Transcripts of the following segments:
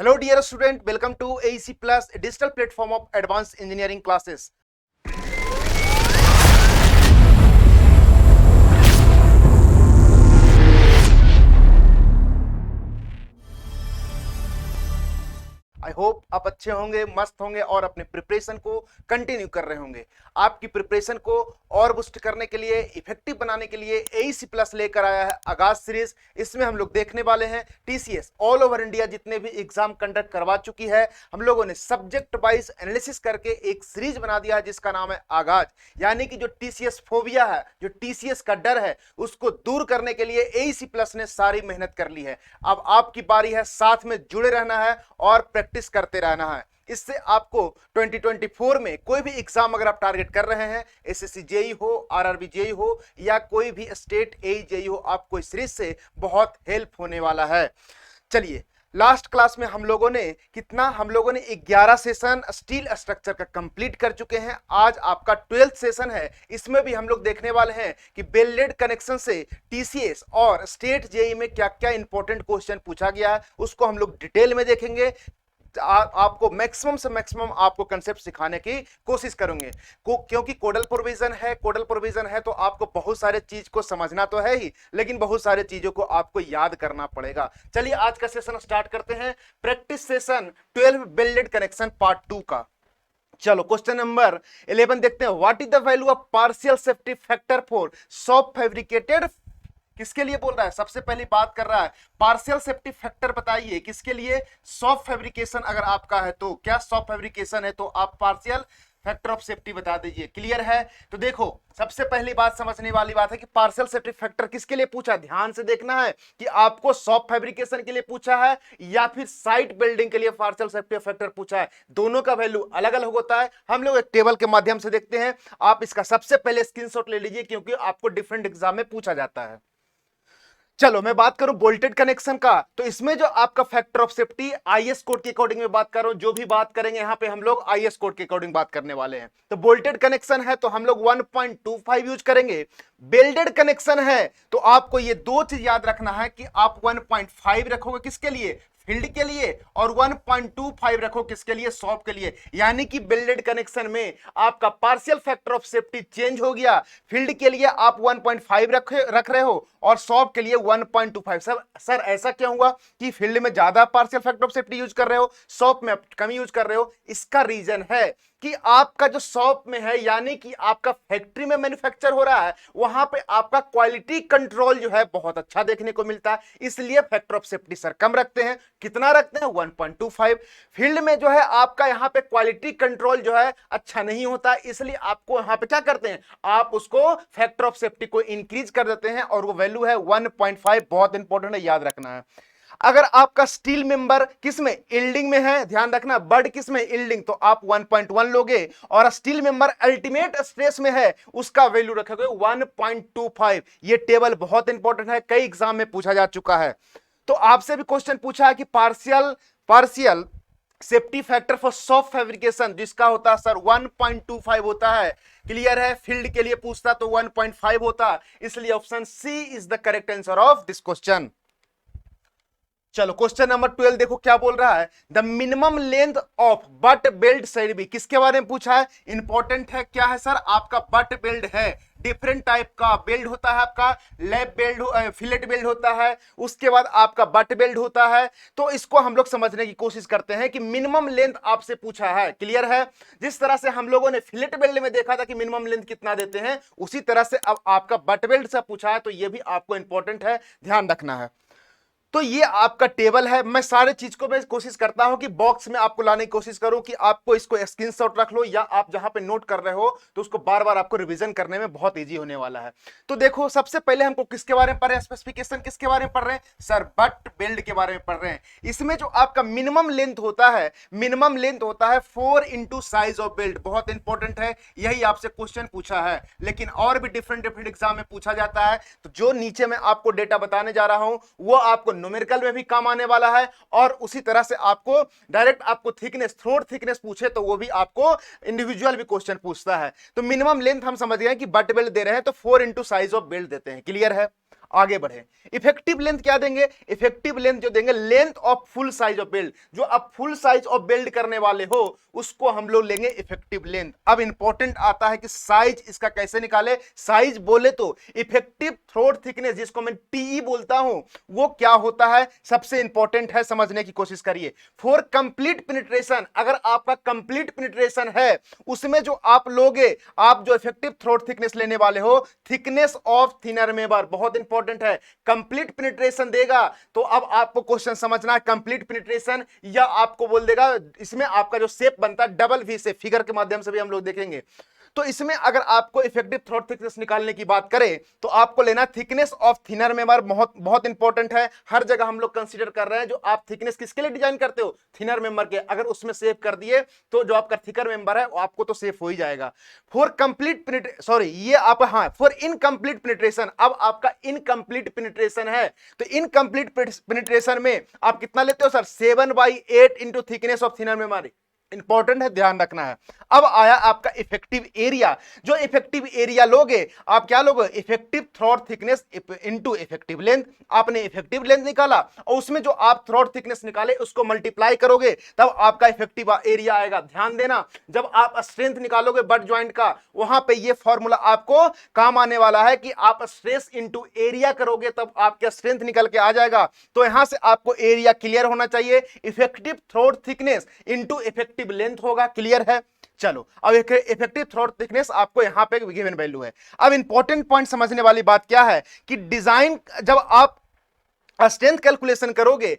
Hello dear student, welcome to AEC Plus, a digital platform of advanced engineering classes. I hope आप अच्छे होंगे, मस्त होंगे और अपने प्रिपरेशन को कंटिन्यू कर रहे होंगे। आपकी प्रिपरेशन को और बूस्ट करने के लिए, इफेक्टिव बनाने के लिए एईसी प्लस लेकर आया है आगाज सीरीज। इसमें हम लोग देखने वाले हैं टीसीएस ऑल ओवर इंडिया जितने भी एग्जाम कंडक्ट करवा चुकी है, हम लोगों ने सब्जेक्ट वाइज एनालिसिस करके एक सीरीज बना दिया है जिसका नाम है आगाज। यानी कि जो टीसीएस फोबिया है, जो टीसीएस का डर है, उसको दूर करने के लिए एईसी प्लस ने सारी मेहनत कर ली है। अब आपकी बारी है साथ में जुड़े रहना है और प्रैक्टिस करते रहना है। इससे आपको 2024 में कोई भी एग्जाम अगर आप टारगेट कर रहे हैं, एसएससी जेई हो, आरआरबी जेई हो या कोई भी स्टेट एई जेई हो, आपको इस सीरीज से बहुत हेल्प होने वाला है। चलिए, लास्ट क्लास में हम लोगों ने 11 सेशन स्टील स्ट्रक्चर का कंप्लीट कर चुके हैं। आज आपका 12th सेशन है। इसमें भी हम लोग देखने वाले हैं कि बेल्डेड कनेक्शन से टीसीएस और स्टेट जेई में क्या क्या इंपॉर्टेंट क्वेश्चन पूछा गया है, उसको हम लोग डिटेल में देखेंगे। आपको मैक्सिमम से मैक्सिमम आपको कंसेप्ट सिखाने की कोशिश करूंगे क्योंकि कोडल प्रोविजन है तो आपको बहुत सारे चीज को समझना तो है ही, लेकिन बहुत सारे चीजों को आपको याद करना पड़ेगा। चलिए आज का सेशन स्टार्ट करते हैं। प्रैक्टिस सेशन 12 बेल्डेड कनेक्शन पार्ट 2 का। चलो क्वेश्चन नंबर 11 देखते हैं। What is the value of partial safety factor for soft fabricated, किसके लिए बोल रहा है? सबसे पहली बात कर रहा है पार्शियल सेफ्टी फैक्टर, बताइए किसके लिए? सॉफ्ट फैब्रिकेशन अगर आपका है तो क्या सॉफ्ट फैब्रिकेशन है तो आप पार्शियल फैक्टर ऑफ सेफ्टी बता दीजिए। क्लियर है? तो देखो, सबसे पहली बात समझने वाली बात है कि पार्शियल सेफ्टी फैक्टर किसके लिए पूछा। ध्यान से देखना है कि आपको सॉफ्ट फैब्रिकेशन के लिए पूछा है या फिर साइट बिल्डिंग के लिए पार्शियल सेफ्टी फैक्टर पूछा है। दोनों का वैल्यू अलग अलग होता है। हम लोग एक टेबल के माध्यम से देखते हैं। आप इसका सबसे पहले स्क्रीनशॉट ले लीजिए क्योंकि आपको डिफरेंट एग्जाम में पूछा जाता है। चलो मैं बात करूं बोल्टेड कनेक्शन का, तो इसमें जो आपका factor of safety IS code के अकॉर्डिंग में बात कर रहा हूं। जो भी बात करेंगे यहां पे हम लोग आईएस कोड के अकॉर्डिंग बात करने वाले हैं। तो बोल्टेड कनेक्शन है तो हम लोग 1.25 यूज करेंगे। बेल्डेड कनेक्शन है तो आपको ये दो चीज याद रखना है कि आप 1.5 रखोगे किसके लिए? फील्ड के लिए, और 1.25 रखो किसके लिए? सॉफ्ट के लिए। यानी कि बेल्डेड कनेक्शन में आपका partial factor of safety change हो गया। फील्ड के लिए आप 1.5 रख रहे हो और सॉफ्ट के लिए 1.25। सर ऐसा क्या हुआ कि फील्ड में ज्यादा partial factor of safety use कर रहे हो, सॉफ्ट में कम यूज कर रहे हो? इसका रीजन है कि आपका जो शॉप में है, यानी कि आपका फैक्ट्री में मैन्युफैक्चर हो रहा है, वहां पे आपका क्वालिटी कंट्रोल जो है बहुत अच्छा देखने को मिलता है। इसलिए फैक्टर ऑफ सेफ्टी सर कम रखते हैं। कितना रखते हैं? 1.25। फील्ड में जो है आपका यहां पे क्वालिटी कंट्रोल जो है अच्छा नहीं होता, इसलिए आपको यहां पे क्या करते हैं, आप उसको फैक्टर ऑफ सेफ्टी को इंक्रीज कर देते हैं और वो वैल्यू है 1.5। बहुत इंपॉर्टेंट है, याद रखना है। अगर आपका स्टील मेंबर किसमें? यील्डिंग में है, ध्यान रखना। बर्ड किसमें? यील्डिंग, तो आप 1.1 लोगे। और स्टील मेंबर अल्टीमेट स्ट्रेस में है, उसका वैल्यू रखोगे 1.25। ये टेबल बहुत इंपॉर्टेंट है, कई एग्जाम में पूछा जा चुका है। तो आपसे भी क्वेश्चन पूछा है कि partial safety factor for soft fabrication जिसका होता है सर 1.25 होता है। क्लियर है? फील्ड के लिए पूछता तो 1.5 होता, इसलिए option C is the correct answer of this question. चलो क्वेश्चन नंबर 12 देखो क्या बोल रहा है। The minimum length of butt weld side B, किसके बारे में पूछा है? इंपॉर्टेंट है। क्या है सर? आपका बट बेल्ट है। डिफरेंट टाइप का बेल्ट होता है, आपका लैप बेल्ट, फिलेट बेल्ट होता है, उसके बाद आपका बट बेल्ट होता है। तो इसको हम लोग समझने की कोशिश करते हैं कि मिनिमम लेंथ आपसे पूछा है। क्लियर है? जिस तरह से हम लोगों ने फिलेट बेल्ट में देखा था कि मिनिमम लेंथ कितना देते हैं, उसी तरह से अब आपका बट बेल्ट से पूछा है, तो ये भी आपको इंपॉर्टेंट है, ध्यान रखना है। तो ये आपका टेबल है। मैं सारे चीज को मैं कोशिश करता हूं कि बॉक्स में आपको लाने की कोशिश करूं कि आपको इसको स्क्रीनशॉट रख लो, या आप जहां पे नोट कर रहे हो तो उसको बार बार आपको रिवीजन करने में बहुत इजी होने वाला है। तो देखो, सबसे पहले हमको किसके बारे में पढ़ रहे हैं? स्पेसिफिकेशन किसके बारे में पढ़ रहे हैं? सर बट बेल्ट के बारे में पढ़ रहे हैं। इसमें जो आपका मिनिमम लेंथ होता है, 4 इंटू साइज ऑफ बेल्ट। बहुत इंपॉर्टेंट है, यही आपसे क्वेश्चन पूछा है, लेकिन और भी डिफरेंट एग्जाम में पूछा जाता है। तो जो नीचे मैं आपको डेटा बताने जा रहा हूं वो आपको न्यूमेरिकल में भी काम आने वाला है, और उसी तरह से आपको डायरेक्ट आपको थिकनेस, थ्रोट थिकनेस पूछे तो वो भी आपको इंडिविजुअल भी क्वेश्चन पूछता है। तो मिनिमम लेंथ हम समझ गए कि बट बेल्ट दे रहे हैं तो 4 इंटू साइज ऑफ बेल्ट देते हैं। क्लियर है? आगे बढ़े। इफेक्टिव लेंथ क्या देंगे? इफेक्टिव लेंथ जो देंगे, length of full size of build, जो आप फुल साइज ऑफ बिल्ड करने वाले हो उसको हम लोग लेंगे इफेक्टिव लेंथ। अब इंपॉर्टेंट आता है कि साइज इसका कैसे निकाले। साइज बोले तो इफेक्टिव थ्रोट थिकनेस, जिसको मैं टीई बोलता हूं, वो क्या होता है, सबसे इंपॉर्टेंट है, समझने की कोशिश करिए। फॉर कंप्लीट पेनिट्रेशन, अगर आपका कंप्लीट पेनिट्रेशन है उसमें जो आप लोगे, आप जो इफेक्टिव थ्रोट थिकनेस लेने वाले हो, थिकनेस ऑफ थिनर मेंबर, बहुत इंपॉर्टेंट है। कंप्लीट पेनिट्रेशन देगा तो अब आपको क्वेश्चन समझना है, कंप्लीट पेनिट्रेशन या आपको बोल देगा, इसमें आपका जो शेप बनता है डबल वी से, फिगर के माध्यम से भी हम लोग देखेंगे। तो इसमें अगर आपको इफेक्टिव थ्रोट थिकनेस निकालने की बात करें तो आपको लेना थिकनेस ऑफ थिनर मेंबर, बहुत बहुत इंपॉर्टेंट है। हर जगह हम लोग कंसीडर कर रहे हैं जो आप थिकनेस किसके लिए डिजाइन करते हो, थिनर मेंबर के, अगर उसमें सेव कर दिए तो जो आपका थिकर मेंबर है वो आपको तो सेव हो ही जाएगा। फॉर कंप्लीट सॉरी ये आप, हाँ, फॉर इनकंप्लीट पेनिट्रेशन, अब आपका इनकंप्लीट पेनिट्रेशन है तो इनकंप्लीट पेनिट्रेशन में आप कितना लेते हो sir, 7/8 into thickness of thinner member, important है, ध्यान रखना है। अब आया आपका इफेक्टिव एरिया, जो इफेक्टिव एरिया लोगे आप क्या लोगे, effective throat thickness into effective length. आपने इफेक्टिव लेंथ निकाला और उसमें जो आप थ्रोट थिकनेस निकाले उसको मल्टीप्लाई करोगे तब आपका इफेक्टिव एरिया आएगा। ध्यान देना, जब आप स्ट्रेंथ निकालोगे बट ज्वाइंट का, वहां पे ये फॉर्मूला आपको काम आने वाला है कि आप स्ट्रेस इंटू एरिया करोगे तब आपका स्ट्रेंथ निकल के आ जाएगा। तो यहां से आपको एरिया क्लियर होना चाहिए, effective throat thickness into effective length होगा। क्लियर है? चलो, अब एक इफेक्टिव थ्रोट थिकनेस आपको यहां पे गिवन वैल्यू है। अब इंपॉर्टेंट पॉइंट समझने वाली बात क्या है कि डिजाइन, जब आप स्ट्रेंथ कैलकुलेशन करोगे,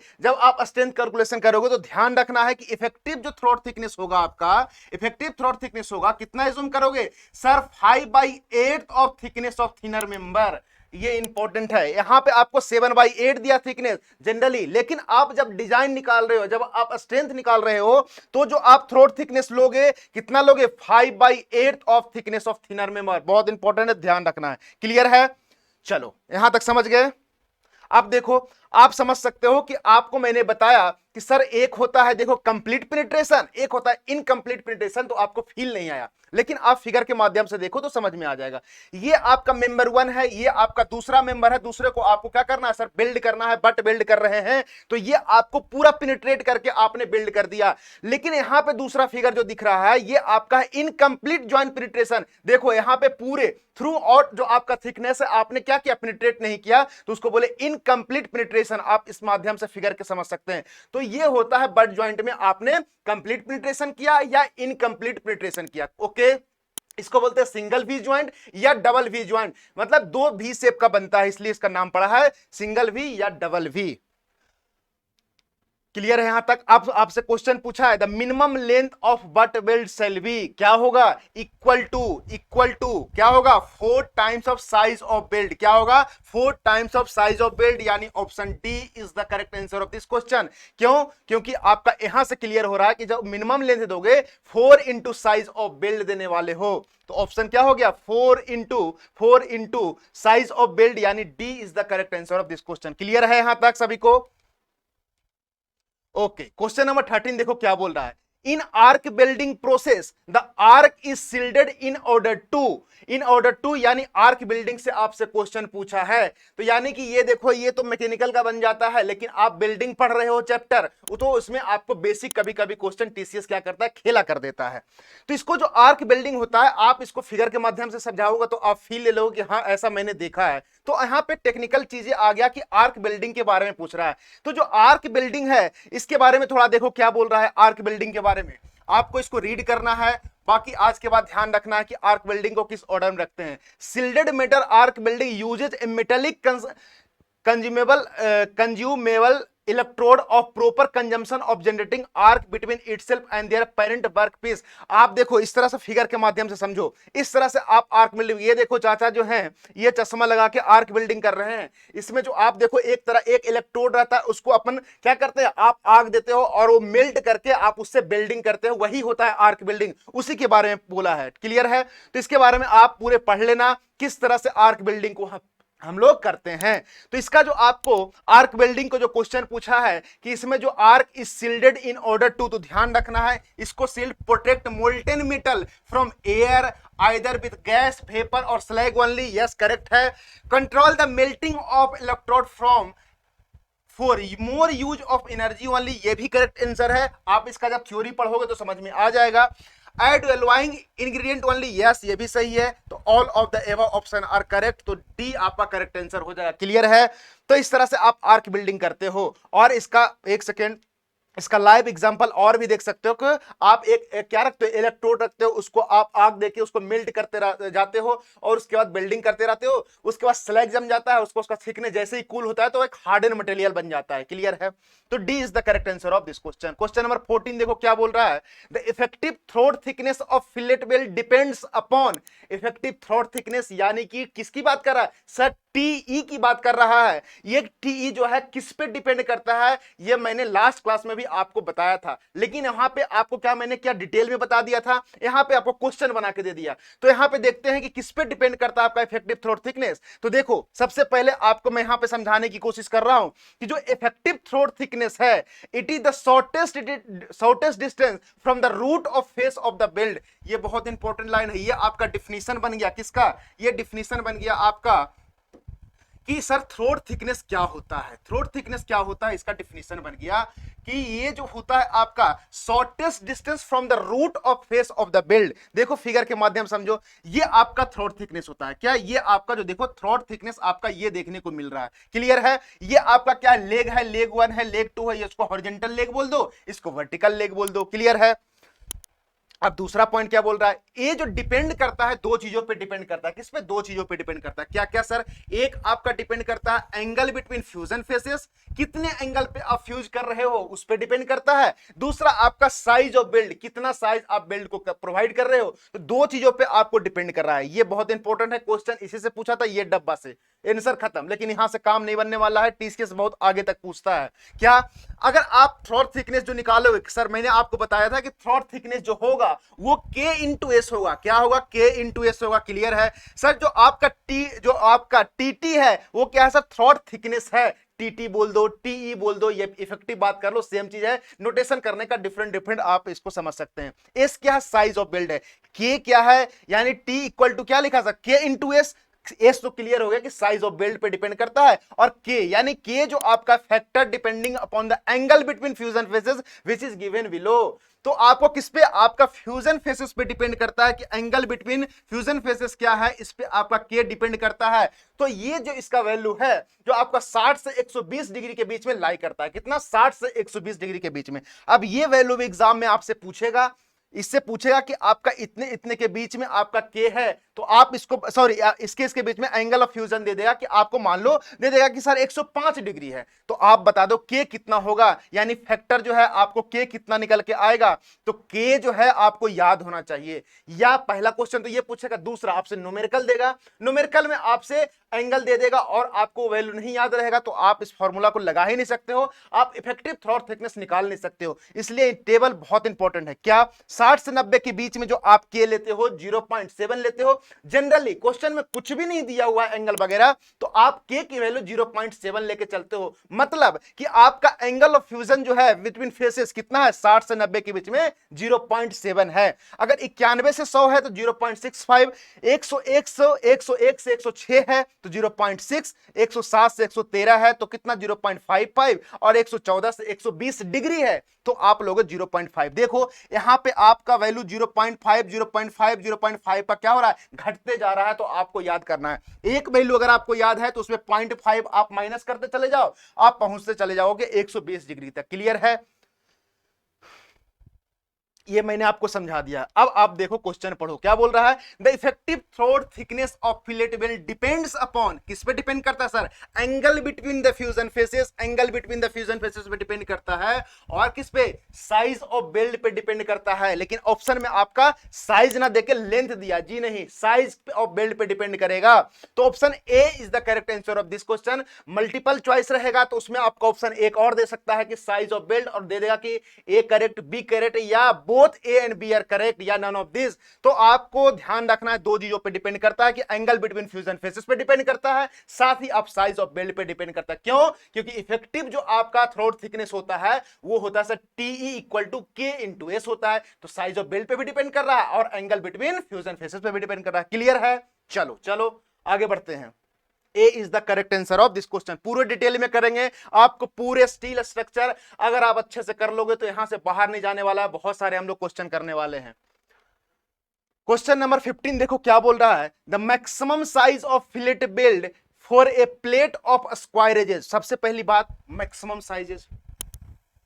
तो ध्यान रखना है कि इफेक्टिव जो थ्रोट थिकनेस होगा आपका, इफेक्टिव थ्रोट थिकनेस होगा, कितना एज्यूम करोगे sir, 5/8 of thickness of thinner member. ये इंपॉर्टेंट है, यहां पे आपको 7/8 दिया थिकनेस जनरली, लेकिन आप जब डिजाइन निकाल रहे हो, जब आप स्ट्रेंथ निकाल रहे हो, तो जो आप थ्रोट थिकनेस लोगे कितना लोगे, 5/8 of thickness of thinner member. बहुत इंपॉर्टेंट है, ध्यान रखना है। क्लियर है? चलो, यहां तक समझ गए। अब देखो, आप समझ सकते हो कि आपको मैंने बताया कि सर एक होता है, देखो, कंप्लीट पेनिट्रेशन, एक होता है इनकंप्लीट पेनिट्रेशन, तो आपको फील नहीं आया, लेकिन आप फिगर के माध्यम से देखो तो समझ में आ जाएगा। ये आपका मेंबर 1 है, ये आपका दूसरा मेंबर है, दूसरे को आपको क्या करना है सर, बिल्ड करना है, बट बिल्ड कर रहे हैं, तो ये आपको पूरा पेनिट्रेट करके आपने बिल्ड कर दिया। लेकिन यहां पे दूसरा फिगर जो दिख रहा है ये आपका है इनकंप्लीट जॉइंट पेनिट्रेशन। देखो यहां पे पूरे थ्रू आउट जो आपका थिकनेस है आपने क्या किया, पेनिट्रेट नहीं किया, तो उसको बोले इनकंप्लीट पेनिट्रेशन। आप इस माध्यम से फिगर के समझ सकते हैं। तो ये होता है बट ज्वाइंट में आपने कंप्लीट पेनिट्रेशन किया या इनकंप्लीट पेनिट्रेशन किया। ओके, इसको बोलते हैं सिंगल वी ज्वाइंट या डबल वी ज्वाइंट, मतलब दो वी शेप का बनता है, इसलिए इसका नाम पड़ा है सिंगल वी या डबल वी। क्लियर है यहां तक? आपसे क्वेश्चन पूछा है the minimum length of butt weld shall be, क्या होगा, इक्वल टू क्या होगा, 4 times of size of weld. क्या होगा, 4 times of size of weld, यानी option D is the correct answer of this question. क्यों? क्योंकि आपका यहां से क्लियर हो रहा है कि जब मिनिमम लेंथ दोगे 4 इंटू साइज ऑफ बिल्ड देने वाले हो, तो ऑप्शन क्या हो गया, 4 इंटू साइज ऑफ बिल्ड, यानी D is the correct answer of this question. Clear है यहां तक सभी को? ओके, क्वेश्चन नंबर 13 देखो क्या बोल रहा है, in arc welding process the arc is shielded in order to, यानी आर्क बिल्डिंग से आपसे क्वेश्चन पूछा है, तो यानी कि ये देखो, ये तो मैकेनिकल का बन जाता है, लेकिन आप बिल्डिंग पढ़ रहे हो चैप्टर, तो उसमें आपको बेसिक कभी कभी क्वेश्चन टीसीएस क्या करता है, खेला कर देता है। तो इसको जो आर्क बिल्डिंग होता है, आप इसको फिगर के माध्यम से समझाओगे तो आप फील ले लोगे कि हाँ ऐसा मैंने देखा है। तो यहां पे टेक्निकल चीजें आ गया कि आर्क बिल्डिंग के बारे में पूछ रहा है, तो जो आर्क बिल्डिंग है इसके बारे में थोड़ा देखो क्या बोल रहा है। आर्क बिल्डिंग के बारे में आपको इसको रीड करना है, बाकी आज के बाद ध्यान रखना है कि आर्क बिल्डिंग को किस ऑर्डर में रखते हैं। Shielded metal arc welding uses a metallic consumable electrode of proper consumption of generating arc between itself and their parent work piece. आप देखो इस तरह से फिगर के माध्यम से समझो, इस तरह से आप आर्क बिल्डिंग, ये देखो चाचा जो हैं ये चश्मा लगा के आर्क बिल्डिंग कर रहे हैं, इसमें जो आप देखो एक तरह एक इलेक्ट्रोड रहता है, उसको अपन क्या करते हैं, आप आग देते हो और वो मेल्ट करके आप उससे बिल्डिंग करते हो, वही होता है आर्क बिल्डिंग, उसी के बारे में बोला है। क्लियर है? तो इसके बारे में आप पूरे पढ़ लेना किस तरह से आर्क बिल्डिंग को हम लोग करते हैं। तो इसका जो आपको आर्क बिल्डिंग को जो क्वेश्चन पूछा है कि इसमें जो arc is shielded in order to, तो ध्यान रखना है इसको shield protect molten metal from air, either with gas, vapour और स्लैग ओनली, यस करेक्ट है। Control the melting of electrode from for more use of energy only, ये भी correct answer है। आप इसका जब थ्योरी पढ़ोगे तो समझ में आ जाएगा। Add alloying ingredient only, yes ये भी सही है। तो all of the above option are correct, तो डी आपका करेक्ट आंसर हो जाएगा। क्लियर है? तो इस तरह से आप आर्क बिल्डिंग करते हो। और इसका एक सेकेंड, इसका लाइव एग्जांपल और भी देख सकते हो कि आप एक क्या रखते हो, इलेक्ट्रोड रखते हो, उसको आप आग देके उसको मेल्ट करते जाते हो और उसके बाद बिल्डिंग करते रहते हो। उसके बाद स्लैग जम जाता है, उसको उसका थिकनेस जैसे ही कूल होता है तो एक हार्डन मटेरियल बन जाता है। क्लियर है? तो D is the correct answer of this question. Question number 14 देखो क्या बोल रहा है। The effective throat thickness of fillet well depends upon, effective throat thickness यानी कि किसकी बात कर रहा है सर? टीई की बात कर रहा है। ये टीई जो है किस पे डिपेंड करता है, ये मैंने लास्ट क्लास में भी आपको बताया था, लेकिन यहां पे आपको क्या मैंने क्या डिटेल में बता दिया था, यहां पे आपको क्वेश्चन बना के दे दिया। तो यहां पे देखते हैं कि किस पे डिपेंड करता है आपका इफेक्टिव थ्रोट थिकनेस। तो देखो सबसे पहले आपको मैं यहां पे समझाने की कोशिश कर रहा हूं कि जो इफेक्टिव थ्रोट थिकनेस है, it is the shortest distance from the root of face of the weld. ये बहुत इंपॉर्टेंट लाइन है। ये आपका डिफिनीशन बन गया किसका? ये डिफिनीशन बन गया आपका कि सर थ्रोट थिकनेस क्या होता है। थ्रोट थिकनेस क्या होता है, इसका डिफिनीशन बन गया कि ये जो होता है आपका shortest distance from the root of face of the weld. देखो फिगर के माध्यम समझो, ये आपका थ्रोट थिकनेस होता है। क्या ये आपका जो देखो थ्रोट थिकनेस आपका ये देखने को मिल रहा है। क्लियर है? ये आपका क्या लेग है, लेग 1 है, लेग 2 है, ये इसको हॉरिजॉन्टल लेग बोल दो, इसको वर्टिकल लेग बोल दो। क्लियर है? अब दूसरा पॉइंट क्या बोल रहा है, ये जो डिपेंड करता है दो चीजों पे डिपेंड करता है। किस पे? दो चीजों पे डिपेंड करता है। क्या क्या सर? एक आपका डिपेंड करता है एंगल बिटवीन फ्यूजन फेसेस, कितने एंगल पे आप फ्यूज कर रहे हो उस पे डिपेंड करता है। दूसरा आपका साइज ऑफ बिल्ड, कितना साइज आप बिल्ड को प्रोवाइड कर रहे हो। तो दो चीजों पे आपको डिपेंड कर रहा है। ये बहुत इंपॉर्टेंट है। क्वेश्चन इसी से पूछा था, ये डब्बा से आंसर खत्म। लेकिन यहां से काम नहीं बनने वाला है, टीसीएस बहुत आगे तक पूछता है। क्या? अगर आप थ्रोट थिकनेस जो निकालोगे, सर मैंने आपको बताया था कि थ्रोट थिकनेस जो होगा वो K इंटू एस होगा। क्या होगा? K इंटू एस होगा। क्लियर है? सर जो आपका टीटी है वो क्या है सर? थ्रोट थिकनेस है। टीटी बोल दो, टीई बोल दो, ये इफेक्टिव बात कर लो, सेम चीज है। नोटेशन करने का डिफरेंट आप इसको समझ सकते हैं। एस क्या है? साइज ऑफ बिल्ड है। के क्या है? यानी टी इक्वल टू क्या लिखा सर? के इंटू एस। एस तो क्लियर हो गया कि साइज ऑफ बिल्ड पे डिपेंड करता है, और के यानी के जो आपका factor depending upon the angle between fusion faces which is given below. तो आपको किस पे? आपका फ्यूजन फेसेस पे डिपेंड करता है कि एंगल बिटवीन फ्यूजन फेसेस क्या है, इस पे आपका के डिपेंड करता है। तो ये जो इसका वैल्यू है जो आपका 60 से 120 डिग्री के बीच में लाई करता है। कितना? 60 से 120 डिग्री के बीच में। अब ये वैल्यू भी एग्जाम में आपसे पूछेगा, इससे पूछेगा कि आपका इतने इतने के बीच में आपका के है, तो आप इसको सॉरी इसके बीच में एंगल ऑफ फ्यूजन दे देगा कि आपको मान लो दे देगा कि सर 105 डिग्री है, तो आप बता दो के कितना होगा, यानी फैक्टर जो है आपको के कितना निकल के आएगा। तो के जो है आपको याद होना चाहिए। या पहला क्वेश्चन तो ये पूछेगा, दूसरा आपसे न्यूमेरिकल देगा, न्यूमेरिकल में आपसे एंगल दे देगा और आपको वैल्यू नहीं याद रहेगा तो आप इस फॉर्मूला को लगा ही नहीं सकते हो, आप इफेक्टिव थ्रोट थिकनेस निकाल नहीं सकते हो। इसलिए टेबल बहुत इंपॉर्टेंट है। क्या? 60 से 90 के बीच में जो आप के लेते हो 0.7 लेते हो। जनरली क्वेश्चन में कुछ भी नहीं दिया हुआ एंगल वगैरह, तो आप के की वैल्यू 0.7 लेके चलते हो। मतलब कि आपका एंगल ऑफ फ्यूजन जो है बिटवीन फेसेस कितना है? 60 से 90 के बीच में 0.7 है। अगर 91 से 100 है तो 0.65, 101 से 106 है तो 0.6, 107 से 113 है तो कितना? 0.55, और 114 से 120 डिग्री है तो आप लोग 0.5। देखो यहां पे आपका वैल्यू 0.5 0.5 0.5 का क्या हो रहा है? घटते जा रहा है। तो आपको याद करना है, एक वैल्यू अगर आपको याद है तो उसमें 0.5 आप माइनस करते चले जाओ, आप पहुंचते चले जाओगे 120 डिग्री तक। क्लियर है? ये मैंने आपको समझा दिया। अब आप देखो क्वेश्चन पढ़ो क्या बोल रहा है। The effective throat thickness of fillet well depends upon, किस पे डिपेंड करता है sir? Angle between the fusion faces, angle between the fusion faces पे डिपेंड करता है, और किस पे? साइज ऑफ बिल्ड पे डिपेंड करता है। लेकिन ऑप्शन में आपका साइज ना देके लेंथ दिया, जी नहीं, साइज ऑफ बिल्ड पे डिपेंड करेगा। तो option A is the correct answer of this question. Multiple choice रहेगा तो उसमें आपका ऑप्शन एक और दे सकता है कि साइज ऑफ बिल्ड, और दे देगा कि ए करेक्ट, बी करेक्ट, या both A and B are correct या नन ऑफ दिस, तो आपको ध्यान रखना है दो चीजों पे डिपेंड करता है कि एंगल बिटवीन फ्यूजन फेसेस पे डिपेंड करता है, साथ ही आप साइज ऑफ बेल्ट पे डिपेंड करता है। क्यों? क्योंकि इफेक्टिव जो आपका थ्रोट थिकनेस होता है वो होता है सर टीई इक्वल टू के इंटू एस होता है, तो साइज ऑफ बेल्ट पे भी डिपेंड कर रहा है और एंगल बिटवीन फ्यूजन फेसेस पे भी डिपेंड कर रहा है। क्लियर है? चलो चलो आगे बढ़ते हैं। A is the correct answer of this question. पूरे डिटेल में करेंगे, आपको पूरे स्टील स्ट्रक्चर अगर आप अच्छे से कर लोगे तो यहां से बाहर नहीं जाने वाला है, बहुत सारे हम लोग क्वेश्चन करने वाले हैं। क्वेश्चन नंबर 15 देखो क्या बोल रहा है, the maximum size of fillet weld for a plate of square edges. सबसे पहली बात मैक्सिमम साइजेस